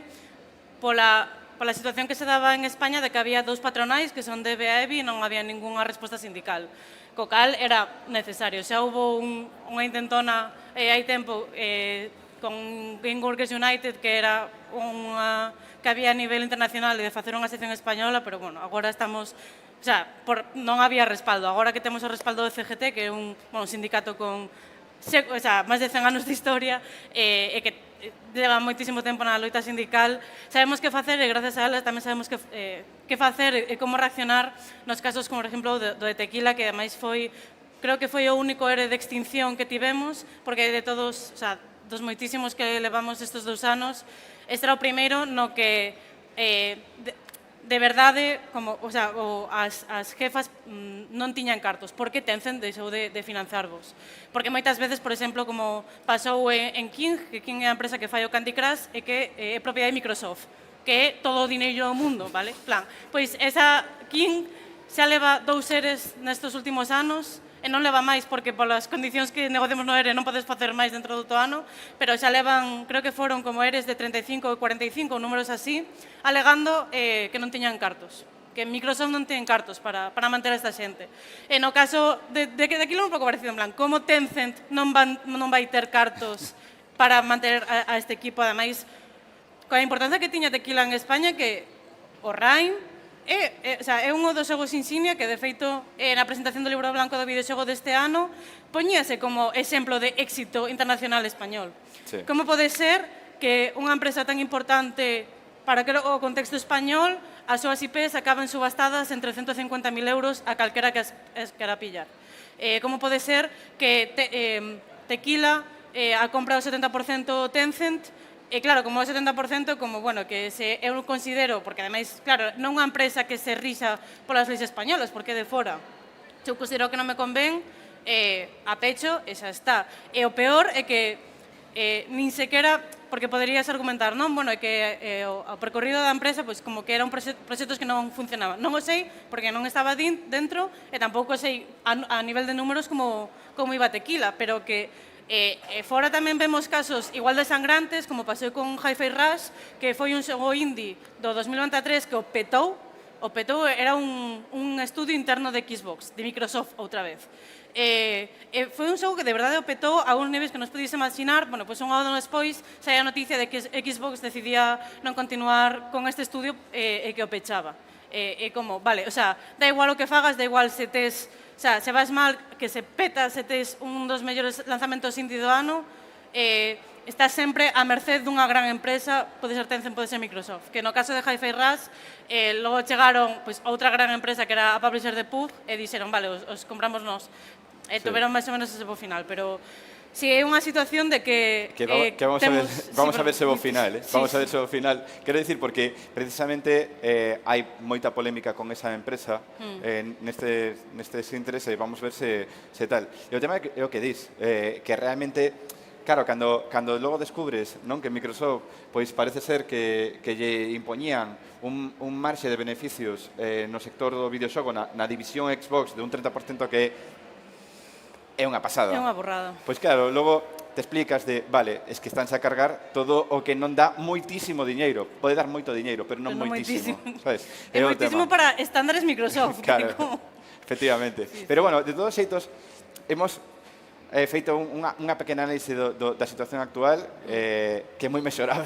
pola situación que se daba en España de que había 2 patronais que son DB e EBI e non había ningunha resposta sindical. Co cal era necesario. Xa houve unha intentona hai tempo con Game Workers United, que era unha que había a nivel internacional de facer unha sección española, pero bueno, agora estamos... O sea, non había respaldo. Agora que temos o respaldo do CGT, que é un sindicato con máis de 100 anos de historia e que leva moitísimo tempo na loita sindical, sabemos que facer e gracias a elas tamén sabemos que facer e como reaccionar nos casos como, por exemplo, do de Tequila, que ademais creo que foi o único ERE de extinción que tivemos, porque de todos, dos moitísimos que levamos estes 2 anos, este era o primeiro no que de verdade, como, as jefas non tiñan cartos, porque Tencent deixou de financiarvos. Porque moitas veces, por exemplo, como pasou en King, que King é a empresa que fai o Candy Crush e que é propiedade de Microsoft, que é todo o dineiro do mundo, vale? Plan, pois esa King xa leva 2 EREs nestes últimos anos, e non leva máis porque polas condicións que negociamos no ERE non podes facer máis dentro do ano, pero xa levan, creo que foron como EREs de 35 ou 45, números así, alegando que non tiñan cartos, que Microsoft non ten cartos para manter a esta xente. E no caso de aquilo un pouco parecido, en plan, como Tencent non vai ter cartos para manter a este equipo, ademais, coa importancia que tiña Tequila en España, que o Rime é un dos xogos insignia que, de feito, na presentación do libro blanco do videoxogo deste ano, poñíase como exemplo de éxito internacional español. Sí. Como pode ser que unha empresa tan importante para o contexto español, as súas IPs acaben subastadas entre 150.000 euros a calquera que as quera pillar? Como pode ser que Tequila a compra o 70% Tencent, e claro, como o 70%, como, bueno, que eu considero, porque ademais, claro, non unha empresa que se rixa polas leis españolas, porque é de fora. Se eu considero que non me convén, a pecho, e xa está. E o peor é que nin sequera, porque poderías argumentar, non? Bueno, é que o percorrido da empresa, pois como que eran proxectos que non funcionaban. Non o sei, porque non estaba dentro, e tampouco sei a nivel de números como iba Tequila, pero que fora tamén vemos casos igual de sangrantes, como pasou con Hi-Fi Rush, que foi un xogo indie do 2023 que o petou, era un estudio interno de Xbox, de Microsoft outra vez. Foi un xogo que de verdade o petou a uns niveis que nos podíamos imaginar. Bueno, pois un ano despois saía a noticia de que Xbox decidía non continuar con este estudio e que o pechaba. Como, vale, da igual o que fagas, da igual se tes... se vas mal, que se peta, se tes un dos mellores lanzamentos indie do ano, estás sempre a merced dunha gran empresa, pode ser Tencent, pode ser Microsoft, que no caso de Hi-Fi Rush, logo chegaron outra gran empresa que era a publisher de PUBG e dixeron, vale, os compramos nós. Tuveron máis ou menos ese bo final, pero Si é unha situación de que, Que vamos a ver, vamos a ver se o final, Sí, vamos a ver sí. se o final. Quero dicir porque precisamente hai moita polémica con esa empresa nestes intereses, vamos ver se tal. E o tema é o que dis, que realmente claro, cando logo descubres non que Microsoft pois parece ser que lle impoñían un marxe de beneficios no sector do videoxogo na división Xbox de un 30% que é unha pasada. É unha borrada. Pois claro, logo te explicas de, vale, es que estánse a cargar todo o que non dá moitísimo diñeiro. Pode dar moito diñeiro, pero non Pero non moitísimo. moitísimo. Sabes? É o moitísimo tema. para estándares Microsoft. Claro, que como- efectivamente. Pero bueno, de todos xeitos, hemos feito unha pequena análise da situación actual que é moi mexorable.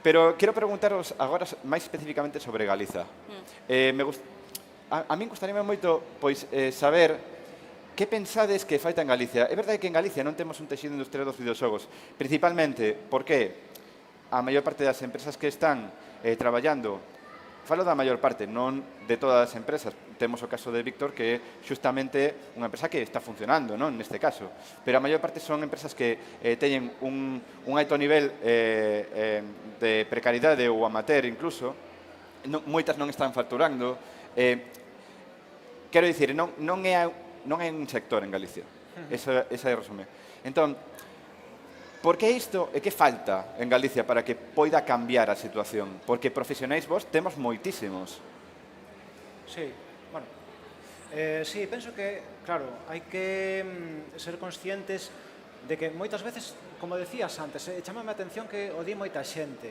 Pero quero preguntaros agora máis especificamente sobre Galiza. A min gustaría moito pois, saber que pensades que falta en Galicia? É verdade que en Galicia non temos un texido industrial dos videoxogos, principalmente porque a maior parte das empresas que están traballando, falo da maior parte, non de todas as empresas, temos o caso de Víctor que é xustamente unha empresa que está funcionando, non neste caso, pero a maior parte son empresas que teñen un alto nivel de precariedade ou amateur incluso, moitas non están facturando, quero dicir, non é un sector en Galicia. Esa é o resumen. Entón, por que isto e que falta en Galicia para que poida cambiar a situación? Porque profesionais vos temos moitísimos. Sí, bueno, sí, penso que, claro, hai que ser conscientes de que moitas veces, como decías antes, chamame a atención que o di moita xente,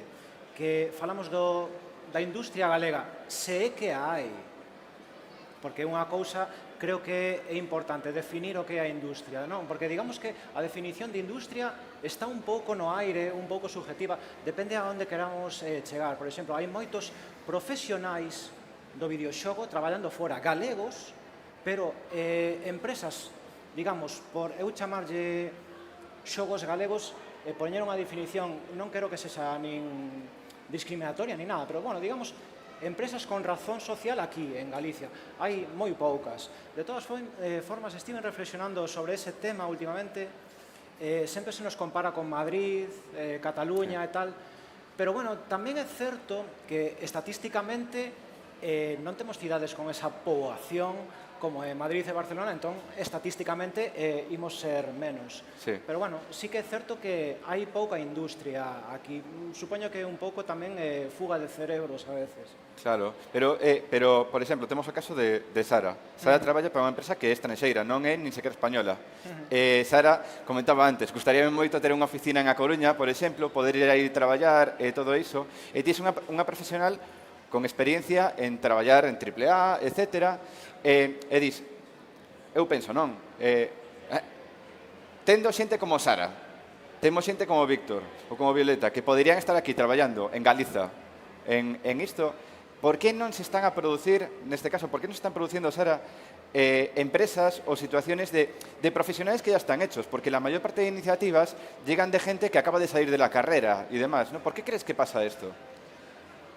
que falamos da industria galega, se é que hai, porque unha cousa creo que é importante definir o que é a industria, non? Porque digamos que a definición de industria está un pouco no aire, un pouco subjetiva, depende a onde queramos chegar. Por exemplo, hai moitos profesionais do videoxogo traballando fora, galegos, pero empresas, digamos, por eu chamarlle xogos galegos, poñer unha definición, non quero que sexa nin discriminatoria ni nada, pero, bueno, digamos, empresas con razón social aquí, en Galicia. Hai moi poucas. De todas formas, estiven reflexionando sobre ese tema últimamente. Sempre se nos compara con Madrid, Cataluña e tal. Pero, bueno, tamén é certo que estatísticamente non temos cidades con esa poboación como en Madrid e Barcelona, entón, estatísticamente, imos ser menos. Sí. Pero, bueno, sí que é certo que hai pouca industria aquí. Supoño que un pouco tamén fuga de cerebros a veces. Claro, pero por exemplo, temos o caso de Sara. Sara traballa para unha empresa que é estranxeira, non é nin sequera española. Sara, comentaba antes, gustaríame moito ter unha oficina en A Coruña, por exemplo, poder ir aí traballar e todo iso. E tis unha profesional con experiencia en traballar en AAA, etc. E dis, eu penso, non? Tendo xente como Sara, temos xente como Víctor ou como Violeta, que poderían estar aquí traballando en Galiza, en isto, por que non se están a producir, neste caso, por que non se están producindo, Sara, empresas ou situaciones de profesionales que ya están hechos? Porque la mayor parte de iniciativas llegan de gente que acaba de salir de la carrera y demás, ¿no? ¿Por qué crees que pasa esto?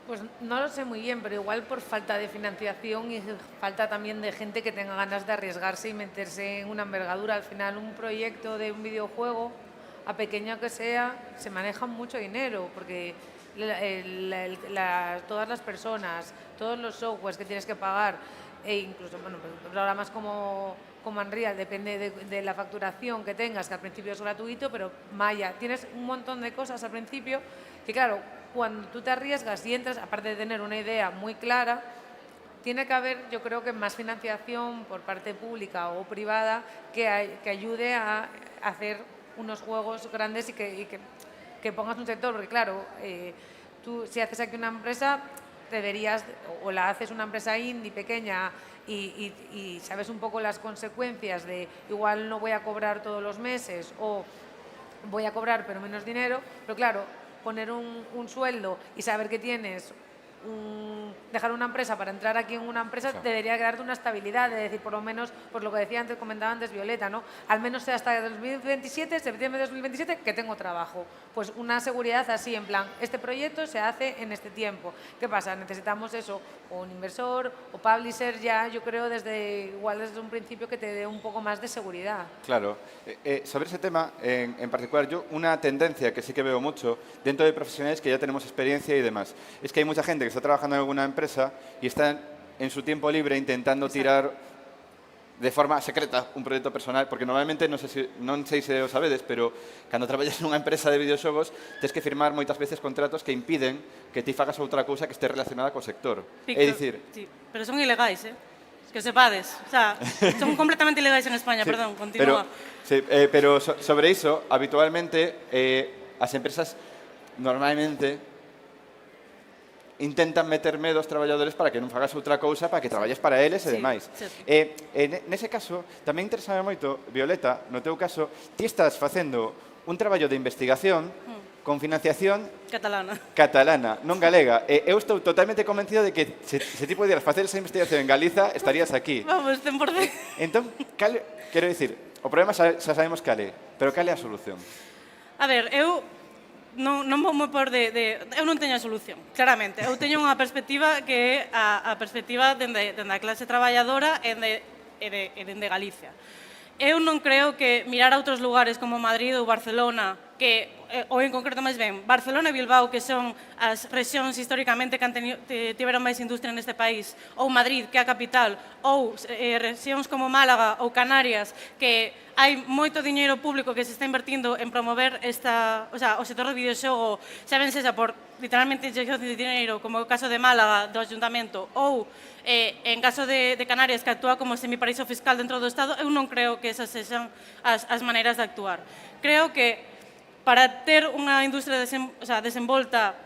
Pues no lo sé muy bien, pero igual por falta de financiación y falta también de gente que tenga ganas de arriesgarse y meterse en una envergadura. Al final, un proyecto de un videojuego, a pequeño que sea, se maneja mucho dinero, porque todas las personas, todos los softwares que tienes que pagar, e incluso programas como Unreal, depende de la facturación que tengas, que al principio es gratuito, pero Maya, tienes un montón de cosas al principio que, claro, cuando tú te arriesgas y entras, aparte de tener una idea muy clara, tiene que haber, yo creo que más financiación por parte pública o privada que ayude a hacer unos juegos grandes y que pongas un sector, porque claro, tú si haces aquí una empresa, deberías, o la haces una empresa indie pequeña y sabes un poco las consecuencias de igual no voy a cobrar todos los meses o voy a cobrar pero menos dinero, pero claro, poner un sueldo y saber que tienes dejar una empresa para entrar aquí en una empresa debería darte una estabilidad, es decir, por lo menos, pues lo que decía antes, comentaba antes Violeta, ¿no? Al menos sea hasta 2027, septiembre de 2027, que tengo trabajo. Pues una seguridad así, en plan, este proyecto se hace en este tiempo. ¿Qué pasa? Necesitamos eso, o un inversor, o publisher ya, yo creo, igual desde un principio que te dé un poco más de seguridad. Claro. Sobre ese tema, en particular, yo una tendencia que sí que veo mucho dentro de profesionales que ya tenemos experiencia y demás, es que hay mucha gente que está trabajando en alguna empresa y está en su tiempo libre intentando tirar de forma secreta un proyecto personal, porque normalmente, non sei se o sabedes, pero cando traballas nunha empresa de videoxogos tens que firmar moitas veces contratos que impiden que ti fagas outra cousa que este relacionada co sector. Víctor, É dicir, sí, pero son ilegais, que sepades. O sea, son completamente ilegais en España, sí, perdón, continúa. pero sobre iso, habitualmente, as empresas normalmente intentan meter medo aos traballadores para que non fagas outra cousa, para que traballes para eles e Sí, demais. certo. Nese caso, tamén interesame moito, Violeta, no teu caso, ti estás facendo un traballo de investigación con financiación catalana, non galega. Eu estou totalmente convencido de que se ti pudieras facer esa investigación en Galiza, estarías aquí. Vamos, 100%. Entón, quero dicir, o problema xa sabemos cal é, pero cal é a solución? A ver, eu non vou me por eu non teño a solución, claramente. Eu teño unha perspectiva que é a perspectiva dende a clase traballadora e dende Galicia. Eu non creo que mirar a outros lugares como Madrid ou Barcelona, ou en concreto máis ben, Barcelona e Bilbao, que son as rexións históricamente que tiveron máis industria neste país, ou Madrid, que é a capital, ou rexións como Málaga ou Canarias, que hai moito diñeiro público que se está invertindo en promover o sector do videoxogo, xa ben sexa por literalmente inyección de diñeiro, como o caso de Málaga, do Ayuntamento, ou en caso de Canarias, que actúa como semiparaíso fiscal dentro do Estado, eu non creo que esas sexan as maneiras de actuar. Creo que para ter unha industria desenvolta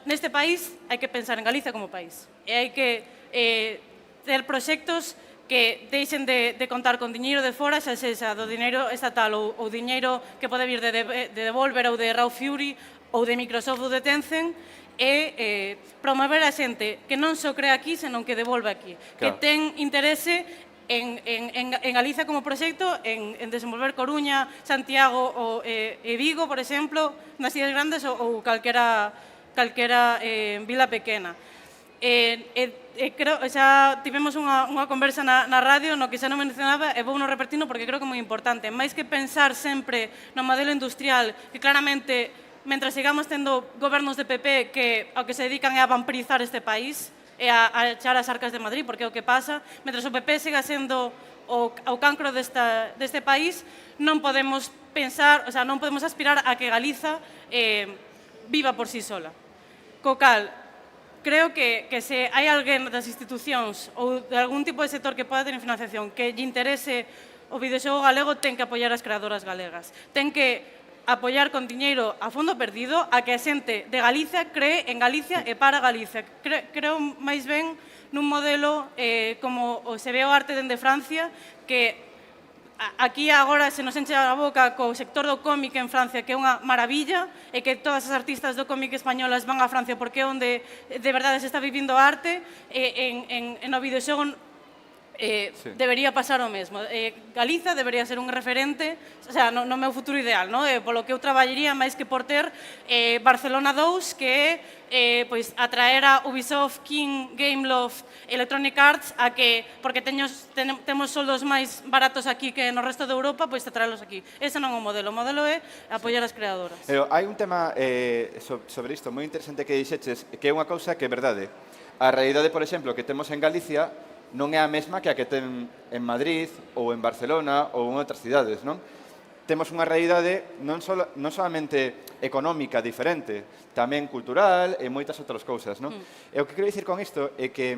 neste país hai que pensar en Galicia como país. E hai que ter proxectos que deixen de contar con diñeiro de fora, xa sexa do diñeiro estatal ou diñeiro que pode vir de Devolver ou de Raw Fury ou de Microsoft ou de Tencent, e promover a xente que non só crea aquí, senón que devolve aquí, que ten interese en Galicia como proxecto, en desenvolver Coruña, Santiago e Vigo, por exemplo, nas cidades grandes ou calquera vila pequena. Creo, xa tivemos unha conversa na radio no que xa non mencionaba e vou non repetirno porque creo que é moi importante. Mais que pensar sempre no modelo industrial, que claramente, mentre sigamos tendo gobernos de PP que ao que se dedican é a vampirizar este país, e a echar as arcas de Madrid, porque é o que pasa. Mentre o PP siga sendo o cancro deste país, non podemos pensar, non podemos aspirar a que Galiza viva por sí sola. Co cal, creo que se hai alguén das institucións ou de algún tipo de sector que poda ter financiación que lle interese o videoxogo galego, ten que apoiar as creadoras galegas. Ten que apoiar con diñeiro a fondo perdido a que a xente de Galicia cree en Galicia e para Galicia. Creo máis ben nun modelo como se ve o arte dende Francia, que aquí agora se nos enche a boca co sector do cómic en Francia, que é unha maravilla, e que todas as artistas do cómic españolas van a Francia porque é onde de verdade se está vivindo a arte, en o videoxogo debería pasar o mesmo. Galiza debería ser un referente, no meu futuro ideal, polo que eu traballaría máis que por ter Barcelona 2, que é atraer a Ubisoft, King, Gameloft, Electronic Arts, a que, porque temos soldos máis baratos aquí que no resto de Europa, pois atraelos aquí. Ese non é o modelo é apoiar as creadoras. Hai un tema sobre isto moi interesante que dixeches, que é unha cousa que é verdade. A realidade, por exemplo, que temos en Galicia non é a mesma que a que ten en Madrid ou en Barcelona ou en outras cidades, non? Temos unha realidade non solamente económica diferente, tamén cultural e moitas outras cousas, non? E o que quero dicir con isto é que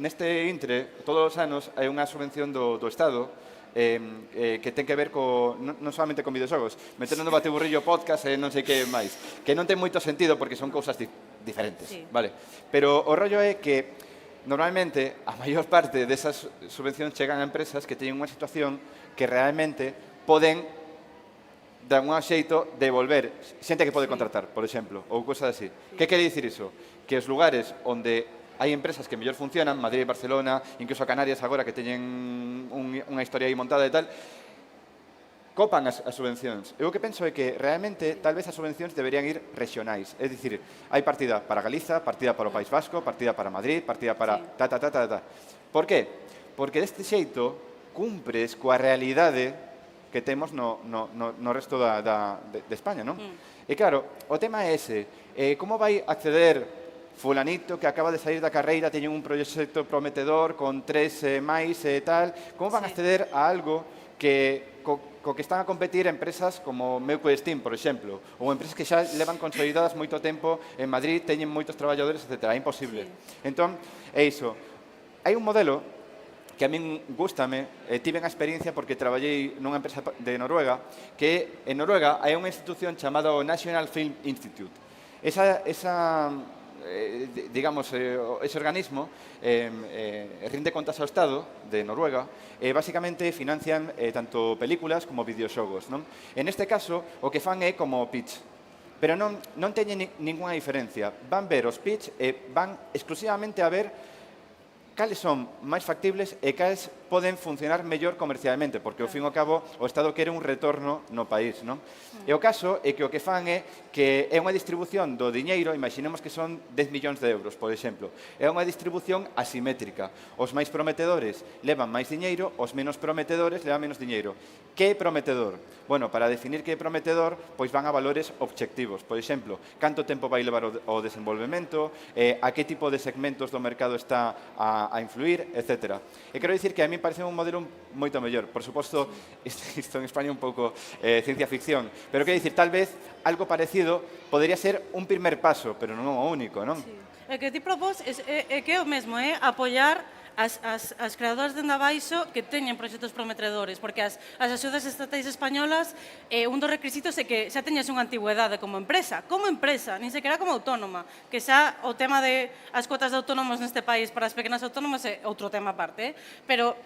neste intre, todos os anos, hai unha subvención do Estado que ten que ver non solamente con videoxogos, metendo no Bateburrillo podcast e non sei que máis, que non ten moito sentido porque son cousas diferentes, vale? Pero o rollo é que normalmente, a maior parte desas subvencións chegan a empresas que teñen unha situación que realmente poden dan un xeito de volver xente que pode contratar, por exemplo, ou cousas así. Que quere dicir iso? Que os lugares onde hai empresas que mellor funcionan, Madrid, Barcelona, incluso Canarias agora que teñen unha historia aí montada e tal, copan as subvencións. Eu o que penso é que realmente tal vez as subvencións deberían ir regionais. É dicir, hai partida para Galiza, partida para o País Vasco, partida para Madrid, partida para ta. Por qué? Porque deste xeito cumpres coa realidade que temos no resto de España, non? E claro, o tema é ese. Como vai acceder fulanito que acaba de sair da carreira, teñen un proxecto prometedor con 3 máis e tal, como van a acceder a algo que co que están a competir empresas como Meuco e Steam, por exemplo, ou empresas que xa levan consolidadas moito tempo en Madrid, teñen moitos traballadores, etc. É imposible. Entón, é iso. Hai un modelo que a min gústame, tive a experiencia porque traballei nunha empresa de Noruega, que en Noruega hai unha institución chamada o National Film Institute. Digamos, ese organismo rinde contas ao Estado de Noruega e basicamente financian tanto películas como videoxogos, non? En este caso, o que fan é como pitch, pero non teñen ninguna diferencia. Van ver os pitch e van exclusivamente a ver cales son máis factibles e cales poden funcionar mellor comercialmente, porque ao fin e ao cabo o Estado quere un retorno no país, non? E o caso é que o que fan é que é unha distribución do diñeiro, imaginemos que son 10 millóns de euros, por exemplo. É unha distribución asimétrica. Os máis prometedores levan máis diñeiro, os menos prometedores levan menos diñeiro. Que é prometedor? Bueno, para definir que é prometedor, pois van a valores obxectivos. Por exemplo, canto tempo vai levar o desenvolvemento, a que tipo de segmentos do mercado está a influir, etc. E quero dicir que a mí parece un modelo moito mellor. Por suposto, isto en España é un pouco ciencia ficción, pero quero dicir, tal vez algo parecido podería ser un primer paso, pero non o único, non? Sí. O que ti propós é que é o mesmo, é apoiar as creadoras de abaixo que teñen proxectos prometedores, porque as axudas estatais españolas, un dos requisitos é que xa teñas unha antigüedade como empresa, nin sequera como autónoma, que xa o tema de as cuotas de autónomos neste país para as pequenas autónomas é outro tema aparte, pero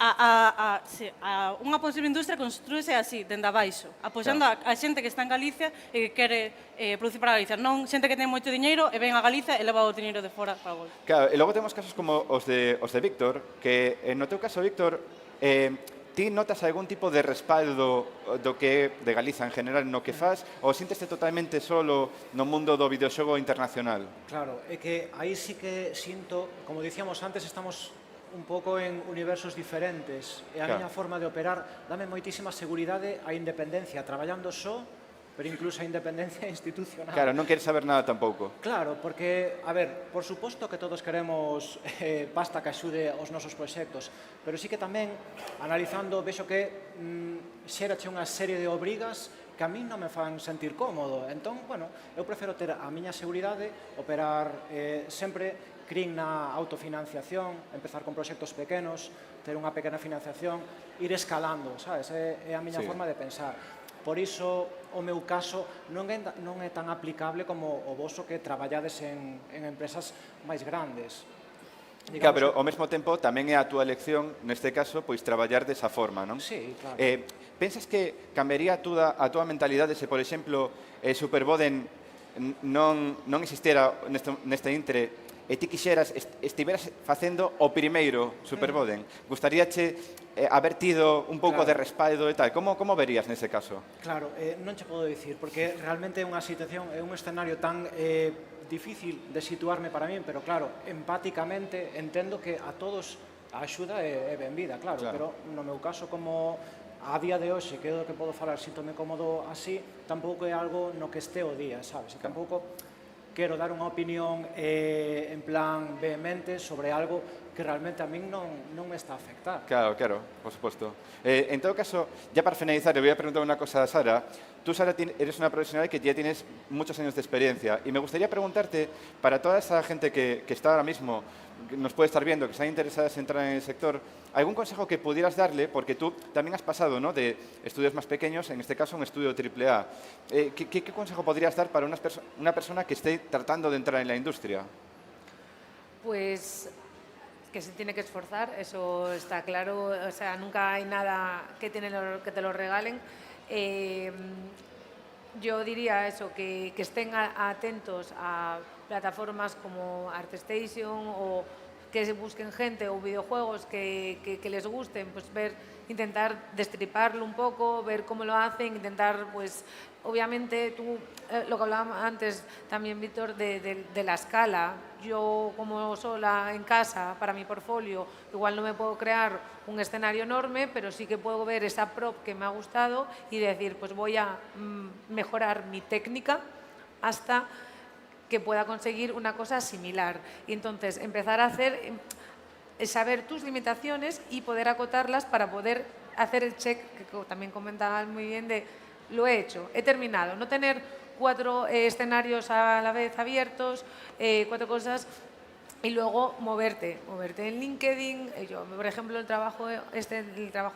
unha posible industria construíse así, dende abaixo, apoiando a xente que está en Galicia e que quere producir para Galicia, non xente que ten moito diñeiro e ven a Galicia e leva o diñeiro de fora para o golpe. Claro, e logo temos casos como os de Víctor, que no teu caso, Víctor, ti notas algún tipo de respaldo do que é de Galiza en general no que faz, ou sínteste totalmente solo no mundo do videoxogo internacional? Claro, é que aí sí que sinto, como dicíamos antes, estamos un pouco en universos diferentes e a miña forma de operar dame moitísima seguridade a independencia traballando só, pero incluso a independencia institucional. Claro, non queres saber nada tampouco. Claro, porque, a ver, por suposto que todos queremos pasta que axude aos nosos proxectos, pero sí que tamén, analizando, vexo que xérache unha serie de obrigas que a mí non me fan sentir cómodo. Entón, bueno, eu prefiro ter a miña seguridade, operar sempre crin na autofinanciación, empezar con proxectos pequenos, ter unha pequena financiación, ir escalando, sabes? É a miña forma de pensar. Por iso, o meu caso non é tan aplicable como o voso que traballades en empresas máis grandes. Claro, pero ao mesmo tempo tamén é a túa elección, neste caso, pois traballar desa forma, non? Sí, claro. Pensas que cambiaría a túa mentalidade se, por exemplo, Superboden non existera neste intre e ti estiveras facendo o primeiro Superboden? Gustaríache haber tido un pouco de respaldo e tal? Como verías nese caso? Claro, non che podo dicir, porque realmente é unha situación, é un escenario tan difícil de situarme para min, pero claro, empáticamente entendo que a todos a axuda é benvida, claro, pero no meu caso, como a día de hoxe, que é o que podo falar, síntome cómodo así, tampouco é algo no que este o día, sabes? Tampouco quero dar unha opinión en plan vehemente sobre algo que realmente a min non me está a afectar. Claro, por suposto. En todo caso, ya para finalizar, le voy a preguntar una cosa a Sara. Tú, Sara, eres una profesional que ya tienes muchos años de experiencia y me gustaría preguntarte, para toda esa gente que está ahora mismo, que nos puede estar viendo, que están interesadas en entrar en el sector, ¿algún consejo que pudieras darle? Porque tú también has pasado, ¿no?, de estudios más pequeños, en este caso un estudio AAA. ¿Qué consejo podrías dar para una persona que esté tratando de entrar en la industria? Pues que se tiene que esforzar, eso está claro, o sea, nunca hay nada que te lo regalen. Yo diría eso, que estén atentos a plataformas como ArtStation o que se busquen gente o videojuegos que les gusten, pues intentar destriparlo un poco, ver cómo lo hacen, intentar, pues, obviamente, tú, lo que hablábamos antes también, Víctor, de la escala. Yo, como sola en casa, para mi portfolio, igual no me puedo crear un escenario enorme, pero sí que puedo ver esa prop que me ha gustado y decir, pues voy a mejorar mi técnica hasta que pueda conseguir una cosa similar. Y entonces empezar a hacer, saber tus limitaciones y poder acotarlas para poder hacer el check, que también comentabas muy bien, de lo he hecho, he terminado. No tener 4 escenarios a la vez abiertos, 4 cosas, y luego moverte en LinkedIn. Yo, por ejemplo, el trabajo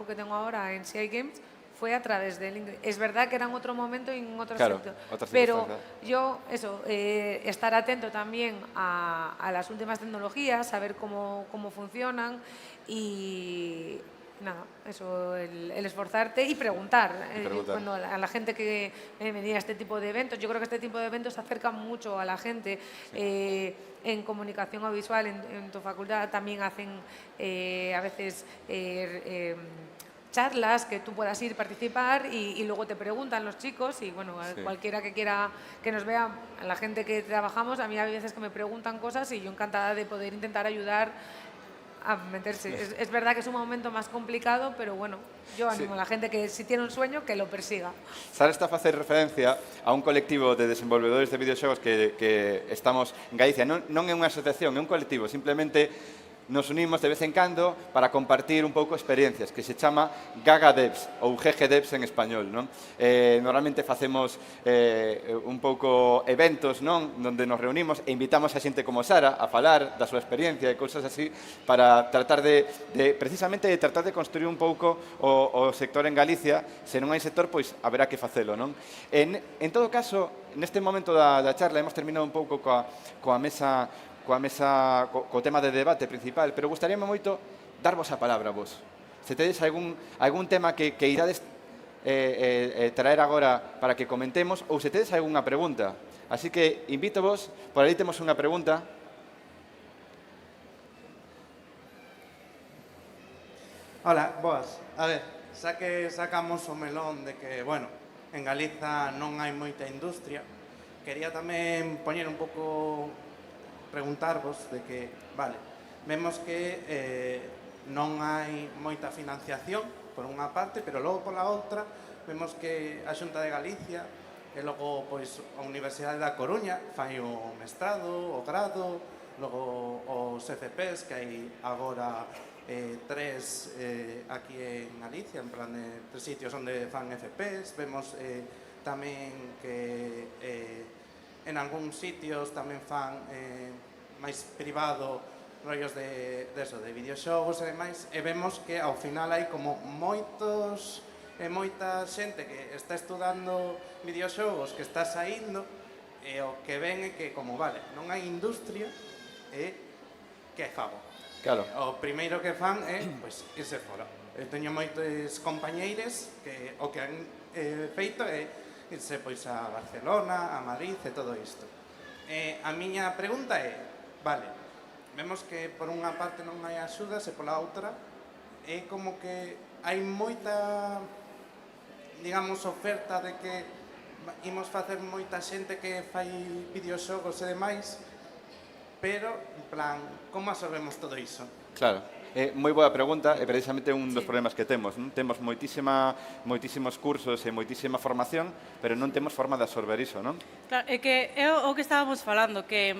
que tengo ahora en CI Games fue a través de LinkedIn. Es verdad que era en otro momento y en otro sector, pero yo, estar atento también a las últimas tecnologías, saber cómo funcionan y nada, eso, el esforzarte y preguntar. Cuando a la gente que venía a este tipo de eventos, yo creo que este tipo de eventos acercan mucho a la gente. En comunicación audiovisual, en tu facultad también hacen a veces charlas que tú puedas ir a participar y luego te preguntan los chicos y bueno, cualquiera que quiera que nos vea, a la gente que trabajamos, a mí hay veces que me preguntan cosas y yo encantada de poder intentar ayudar a meterse. Es verdad que es un momento más complicado, pero bueno, yo animo a la gente que si tiene un sueño que lo persiga. Sara está a facer referencia a un colectivo de desenvolvedores de videoxogos que estamos en Galicia. Non é unha asociación, é un colectivo, simplemente nos unimos de vez en cando para compartir un pouco experiencias, que se chama Gaga Devs ou GG Devs en español, non? Normalmente facemos un pouco eventos, non? Donde nos reunimos e invitamos a xente como Sara a falar da súa experiencia e cousas así para tratar precisamente de tratar de construir un pouco o sector en Galicia. Se non hai sector, pois haberá que facelo, non? En todo caso, neste momento da charla hemos terminado un pouco coa mesa co tema de debate principal, pero gustaríame moito darvos a palabra a vos. Se tedes algún tema que irades traer agora para que comentemos ou se tedes algunha pregunta. Así que invito vos, por aí temos unha pregunta. Hola, boas. A ver, xa que sacamos o melón de que, bueno, en Galiza non hai moita industria, quería tamén poñer un pouco, preguntarvos de que, vale, vemos que non hai moita financiación por unha parte, pero logo pola outra vemos que a Xunta de Galicia e logo pois a Universidade da Coruña fai o mestrado, o grado, logo os FPs, que hai agora 3 aquí en Galicia, en plan de 3 sitios onde fan FPs. Vemos tamén que en algúns sitios tamén fan máis privado rollos de videoxogos e demais, e vemos que ao final hai como moita xente que está estudando videoxogos que está saindo e o que ven é que como, vale, non hai industria e que fago? Claro. O primeiro que fan é, pois, irse fora. Eu teño moitos compañeiros que o que han feito é irse pois a Barcelona, a Madrid e todo isto. A miña pregunta é, vale, vemos que por unha parte non hai axudas e pola outra é como que hai moita, digamos, oferta de que imos facer moita xente que fai videoxogos e demais, pero, en plan, como absorbemos todo iso? Claro. Moi boa pregunta, e precisamente un dos problemas que temos. Non? Temos moitísimos cursos e moitísima formación, pero non temos forma de absorber iso, non? Claro, é que é o que estábamos falando, que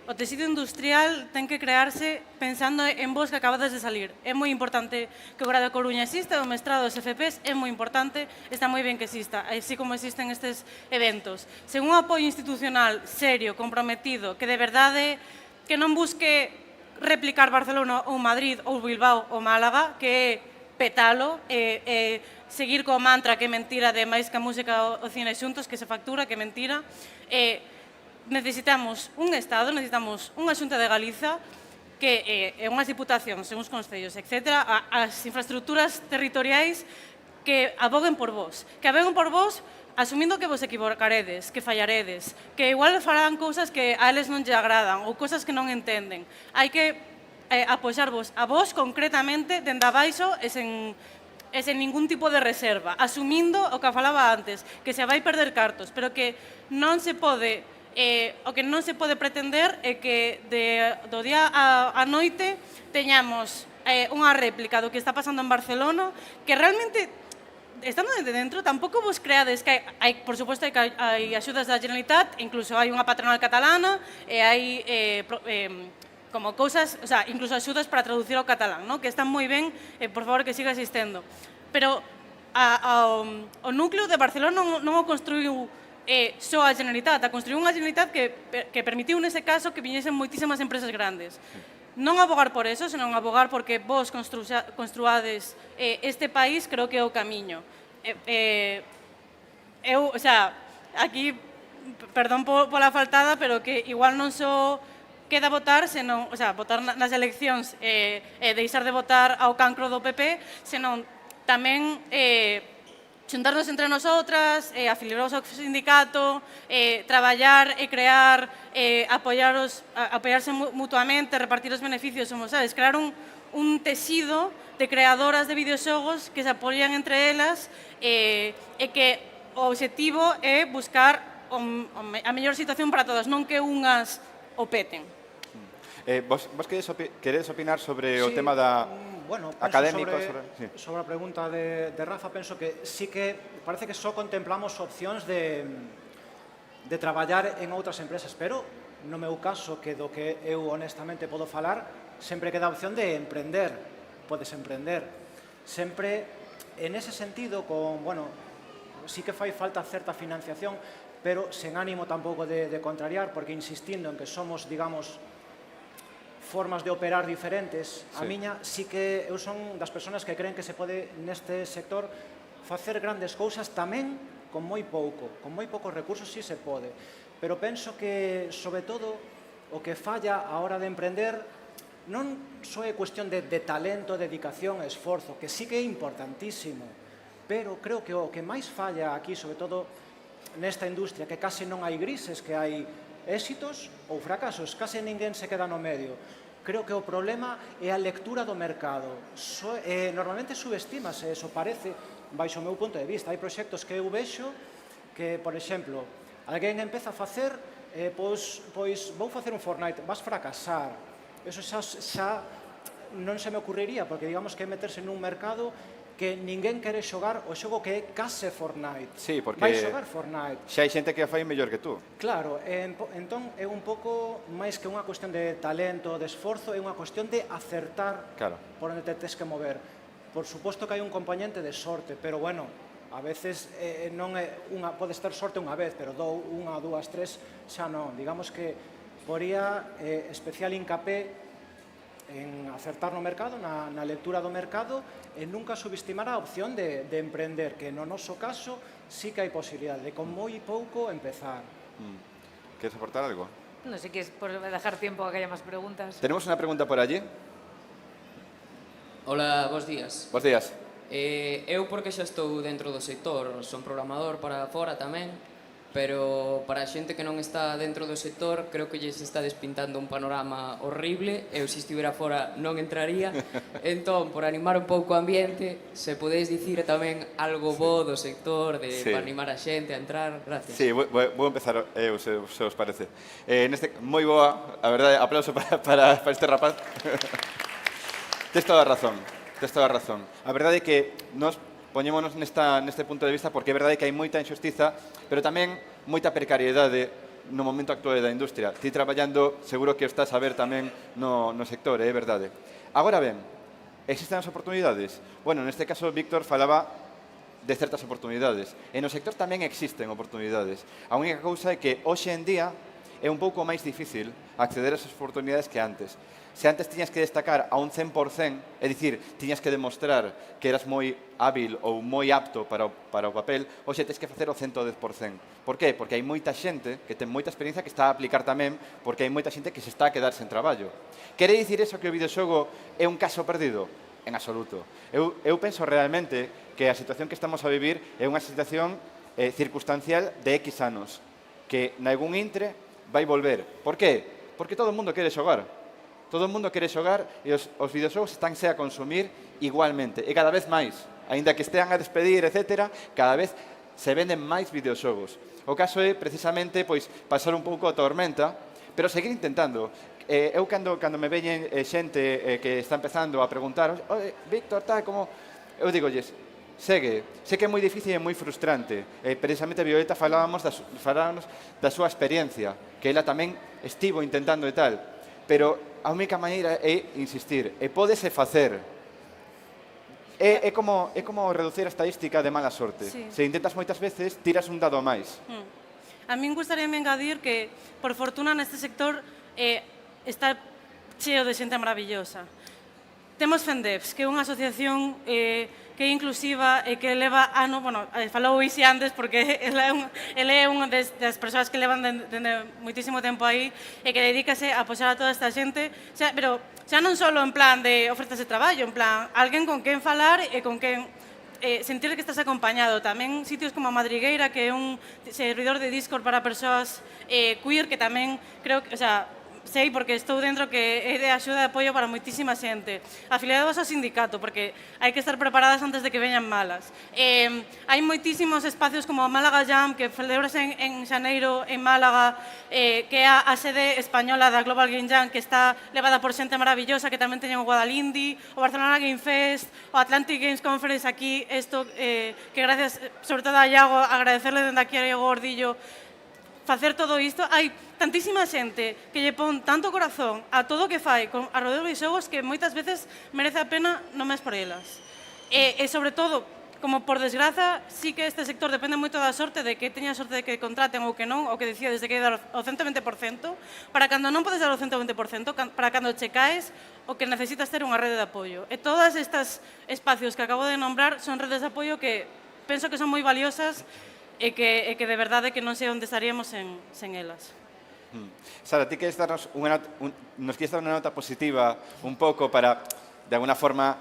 o tecido industrial ten que crearse pensando en vos que acabades de salir. É moi importante que o Grado da Coruña exista, o mestrado dos FPs é moi importante, está moi ben que exista, así como existen estes eventos. Sen un apoio institucional serio, comprometido, que de verdade que non busque replicar Barcelona ou Madrid ou Bilbao ou Málaga, que é petalo, seguir co mantra que é mentira de máis que a música o cine xuntos, que se factura, que é mentira. Necesitamos un Estado, necesitamos unha Xunta de Galiza, que unhas diputacións, unhos concellos, etc. As infraestructuras territoriais que aboguen por vos, asumindo que vos equivocaredes, que fallaredes, que igual farán cousas que a eles non lle agradan ou cousas que non entenden. Hai que apoiarvos a vos concretamente dende abaixo e sen ningún tipo de reserva, asumindo o que falaba antes, que se vai perder cartos, pero que non se pode, o que non se pode pretender é que do día á noite teñamos unha réplica do que está pasando en Barcelona, que realmente estando dentro, tampouco vos creades que hai, por suposto, hai axudas da Generalitat, incluso hai unha patronal catalana e hai como cousas, o sea, incluso axudas para traducir ao catalán, ¿no? Que están moi ben, por favor, que siga existendo. Pero o núcleo de Barcelona non o construiu só a Generalitat, a construiu unha Generalitat que permitiu nese caso que viñesen moitísimas empresas grandes. Non abogar por eso, senón abogar porque vos construades este país, creo que é o camiño. Eu, o sea, aquí, perdón pola faltada, pero que igual non só queda votar, senón, o sea, votar nas eleccións e deixar de votar ao cancro do PP, senón tamén xuntarnos entre nosotras, afiliaros ao sindicato, traballar e crear, apoiarse mutuamente, repartir os beneficios, sabes, crear un tecido de creadoras de videoxogos que se apoian entre elas e que o obxectivo é buscar a mellor situación para todas, non que unhas o peten. Vos queredes opinar sobre o tema da... Bueno, académico sobre a pregunta de Rafa, penso que sí que parece que só contemplamos opcións de traballar en outras empresas, pero no meu caso, que do que eu honestamente podo falar, sempre queda a opción de emprender. Podes emprender. Sempre, en ese sentido, sí que fai falta certa financiación, pero sen ánimo tampouco de contrariar, porque insistindo en que somos, digamos, formas de operar diferentes. A miña sí que eu son das persoas que creen que se pode neste sector facer grandes cousas tamén con moi poucos recursos sí se pode, pero penso que sobre todo o que falla a hora de emprender non só é cuestión de talento, dedicación e esforzo, que sí que é importantísimo, pero creo que o que máis falla aquí, sobre todo nesta industria, que case non hai grises, que hai éxitos ou fracasos, case ninguén se queda no medio. Creo que o problema é a lectura do mercado. Normalmente subestímase, eso parece, baixo o meu punto de vista. Hai proxectos que eu vexo que, por exemplo, alguén empeza a facer, pois vou facer un Fortnite, vas fracasar. Eso xa non se me ocurriría, porque digamos que é meterse nun mercado que ninguén quere xogar o xogo que é case Fortnite. Sí, porque vai xogar Fortnite. xa hai xente que fai mellor que tú. Claro, entón é un pouco máis que unha cuestión de talento, de esforzo, é unha cuestión de acertar por onde te tes que mover. Por suposto que hai un componente de sorte, pero bueno, a veces non é podes ter sorte unha vez, pero unha, dúas, tres, xa non. Digamos que poría especial hincapé en acertar no mercado, na lectura do mercado, e nunca subestimar a opción de emprender, que no noso caso sí que hai posibilidade de con moi pouco empezar. Queres aportar algo? No sé qué es por dejar tiempo a que haya más preguntas. Tenemos una pregunta por allí. Hola, bos días. Bos días. Eu porque xa estou dentro do sector, son programador para fora tamén, pero para a xente que non está dentro do sector creo que lles está despintando un panorama horrible. Eu se estivera fora non entraría. Entón, por animar un pouco o ambiente, se podedes dicir tamén algo bo do sector para animar a xente a entrar. Gracias. Sí, vou empezar eu, se os parece. Moi boa, a verdade, aplauso para este rapaz. Tes toda a razón. A verdade é que nos poñémonos neste punto de vista porque é verdade que hai moita injustiza, pero tamén moita precariedade no momento actual da industria. Ti traballando, seguro que o estás a ver tamén no sector, é verdade. Agora ben, existen as oportunidades? Bueno, neste caso, Víctor falaba de certas oportunidades. E no sector tamén existen oportunidades. A única cousa é que hoxe en día é un pouco máis difícil acceder a esas oportunidades que antes. Se antes tiñas que destacar a un 100%, é dicir, tiñas que demostrar que eras moi hábil ou moi apto para o papel, hoxe tens que facer o 110%. Por qué? Porque hai moita xente que ten moita experiencia que está a aplicar tamén, porque hai moita xente que se está a quedar sen traballo. Quere dicir eso que o videoxogo é un caso perdido? en absoluto. Eu penso realmente que a situación que estamos a vivir é unha situación circunstancial de X anos, que nalgún intre vai volver. Por qué? Porque todo o mundo quere xogar. Todo o mundo quere xogar e os videoxogos estánse a consumir igualmente, e cada vez máis. Aínda que estean a despedir, etc., cada vez se venden máis videoxogos. O caso é, precisamente, pois, pasar un pouco a tormenta, pero seguir intentando. Eu, cando me veñen xente que está empezando a preguntar, Víctor, tal, como... Eu digolles, segue. Sei que é moi difícil e moi frustrante. Precisamente a Violeta falábamos da súa experiencia, que ela tamén estivo intentando e tal, pero a única maneira é insistir, e pódese facer. É como reducir a estadística de mala sorte. Sí. Se intentas moitas veces, tiras un dado a máis. A min gustaríame engadir que, por fortuna, neste sector está cheo de xente maravillosa. Temos FENDEPS, que é unha asociación que é inclusiva e que leva ano, bueno, falou Isi antes porque ele é unha das persoas que levan dende moitísimo tempo aí e que dedícase a apoiar a toda esta xente, pero xa non só en plan de ofertas de traballo, en plan, alguén con quen falar e con quen sentir que estás acompañado. Tamén sitios como a Madrigueira, que é un servidor de Discord para persoas queer, que tamén creo que, sei porque estou dentro que é de axuda e apoio para moitísima xente. Afiliados ao sindicato, porque hai que estar preparadas antes de que veñan malas. Hai moitísimos espacios como a Málaga Jam, que celebrase en xaneiro en Málaga, que é a sede española da Global Game Jam, que está levada por xente maravillosa, que tamén teñen o Guadalindi, o Barcelona Game Fest, o Atlantic Games Conference aquí, que gracias, sobre todo a Iago, agradecerle dende aquí a Iago Gordillo, facer todo isto. Hai tantísima xente que lle pon tanto corazón a todo o que fai a rodeo de xogos que moitas veces merece a pena non máis por elas. E sobre todo, como por desgraza, sí que este sector depende moito da sorte, de que teña sorte de que contraten ou que non, ou que decides de que dar o 120%, para cando non podes dar o 120%, para cando che caes, o que necesitas ter unha rede de apoio. E todas estas espacios que acabo de nombrar son redes de apoio que penso que son moi valiosas e que de verdade que non sei onde estaríamos sen elas. Sara, ti queres darnos nos queres dar unha nota positiva un pouco para, de alguna forma,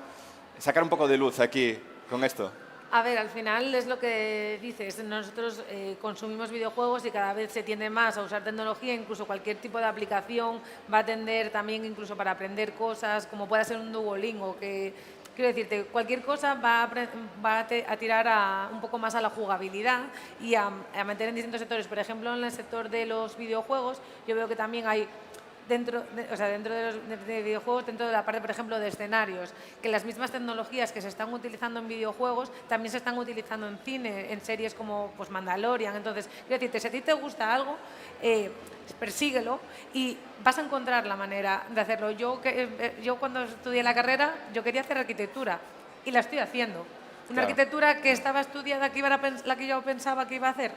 sacar un pouco de luz aquí con esto? A ver, al final es lo que dices, nosotros consumimos videojuegos y cada vez se tiende más a usar tecnología, incluso cualquier tipo de aplicación va a tender también incluso para aprender cosas, como pueda ser un Duolingo, que quiero decirte, cualquier cosa va a tirar un poco más a la jugabilidad y a meter en distintos sectores. Por ejemplo, en el sector de los videojuegos, yo veo que también hay dentro de los videojuegos, dentro de la parte, por ejemplo, de escenarios, que las mismas tecnologías que se están utilizando en videojuegos también se están utilizando en cine, en series como pues, Mandalorian. Entonces, quiero decirte, si a ti te gusta algo, persíguelo y vas a encontrar la manera de hacerlo. Yo cuando estudié la carrera, yo quería hacer arquitectura y la estoy haciendo. Una arquitectura que estaba estudiada, que la que yo pensaba que iba a hacer,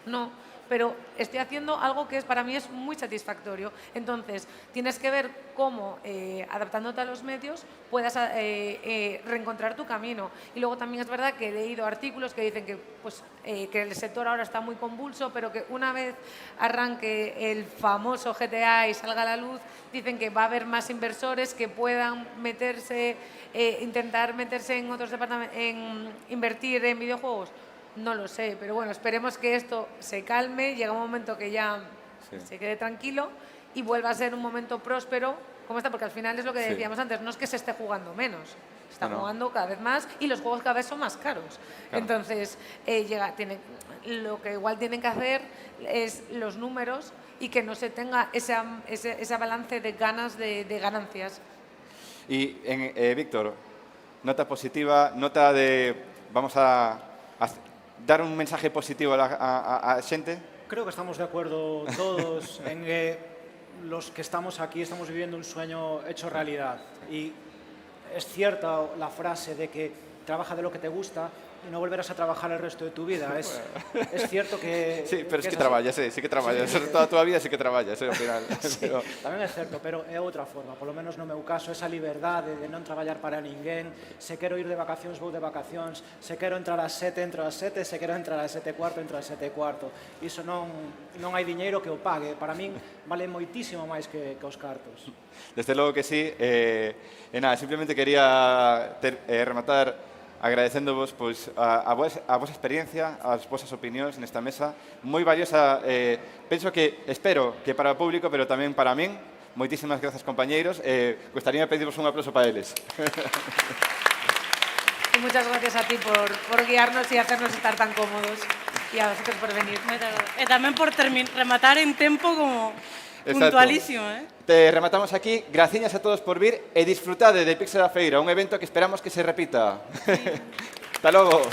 no. Pero estoy haciendo algo que para mí es muy satisfactorio. Entonces, tienes que ver cómo, adaptándote a los medios, puedas reencontrar tu camino. Y luego también es verdad que he leído artículos que dicen que el sector ahora está muy convulso, pero que una vez arranque el famoso GTA y salga a la luz, dicen que va a haber más inversores que puedan intentar meterse en otros departamentos, en invertir en videojuegos. No lo sé, pero bueno, esperemos que esto se calme, llega un momento que ya se quede tranquilo y vuelva a ser un momento próspero como esta, porque al final es lo que decíamos antes, no es que se esté jugando menos, se está jugando cada vez más y los juegos cada vez son más caros. Entonces, lo que igual tienen que hacer es los números y que no se tenga ese balance de ganas de ganancias. Y, Víctor, nota positiva, nota de... Vamos a dar un mensaje positivo a xente? Creo que estamos de acuerdo todos en que los que estamos aquí estamos viviendo un sueño hecho realidad. Y es cierta la frase de que trabaja de lo que te gusta y no volverás a trabajar el resto de tu vida. Es cierto que... Sí, pero sí que es así. traballas, sí que traballas. Toda a túa vida sí que traballas, ao final. Sí, tamén é certo, pero é outra forma. Polo menos no meu caso, esa liberdade de non traballar para ninguén. Se quero ir de vacacións, vou de vacacións. Se quero entrar ás 7, entro ás 7. Se quero entrar ás 7:15, entro ás 7:15. Iso non hai diñeiro que o pague. Para min vale moitísimo máis que os cartos. Desde logo que sí. E nada, simplemente quería rematar agradecéndovos pois, a vosa experiencia, as vosas opinións nesta mesa, moi valiosa, penso que, espero que para o público, pero tamén para min. Moitísimas grazas, compañeiros. Gustaría pedirvos un aplauso para eles. Y muchas gracias a ti por guiarnos y hacernos estar tan cómodos. Y a vosotros por venir. E tamén por rematar en tempo como Exacto. puntualísimo, Te rematamos aquí. Graciñas a todos por vir e disfrutade de Pixel da Feira, un evento que esperamos que se repita. Sí. Hasta logo.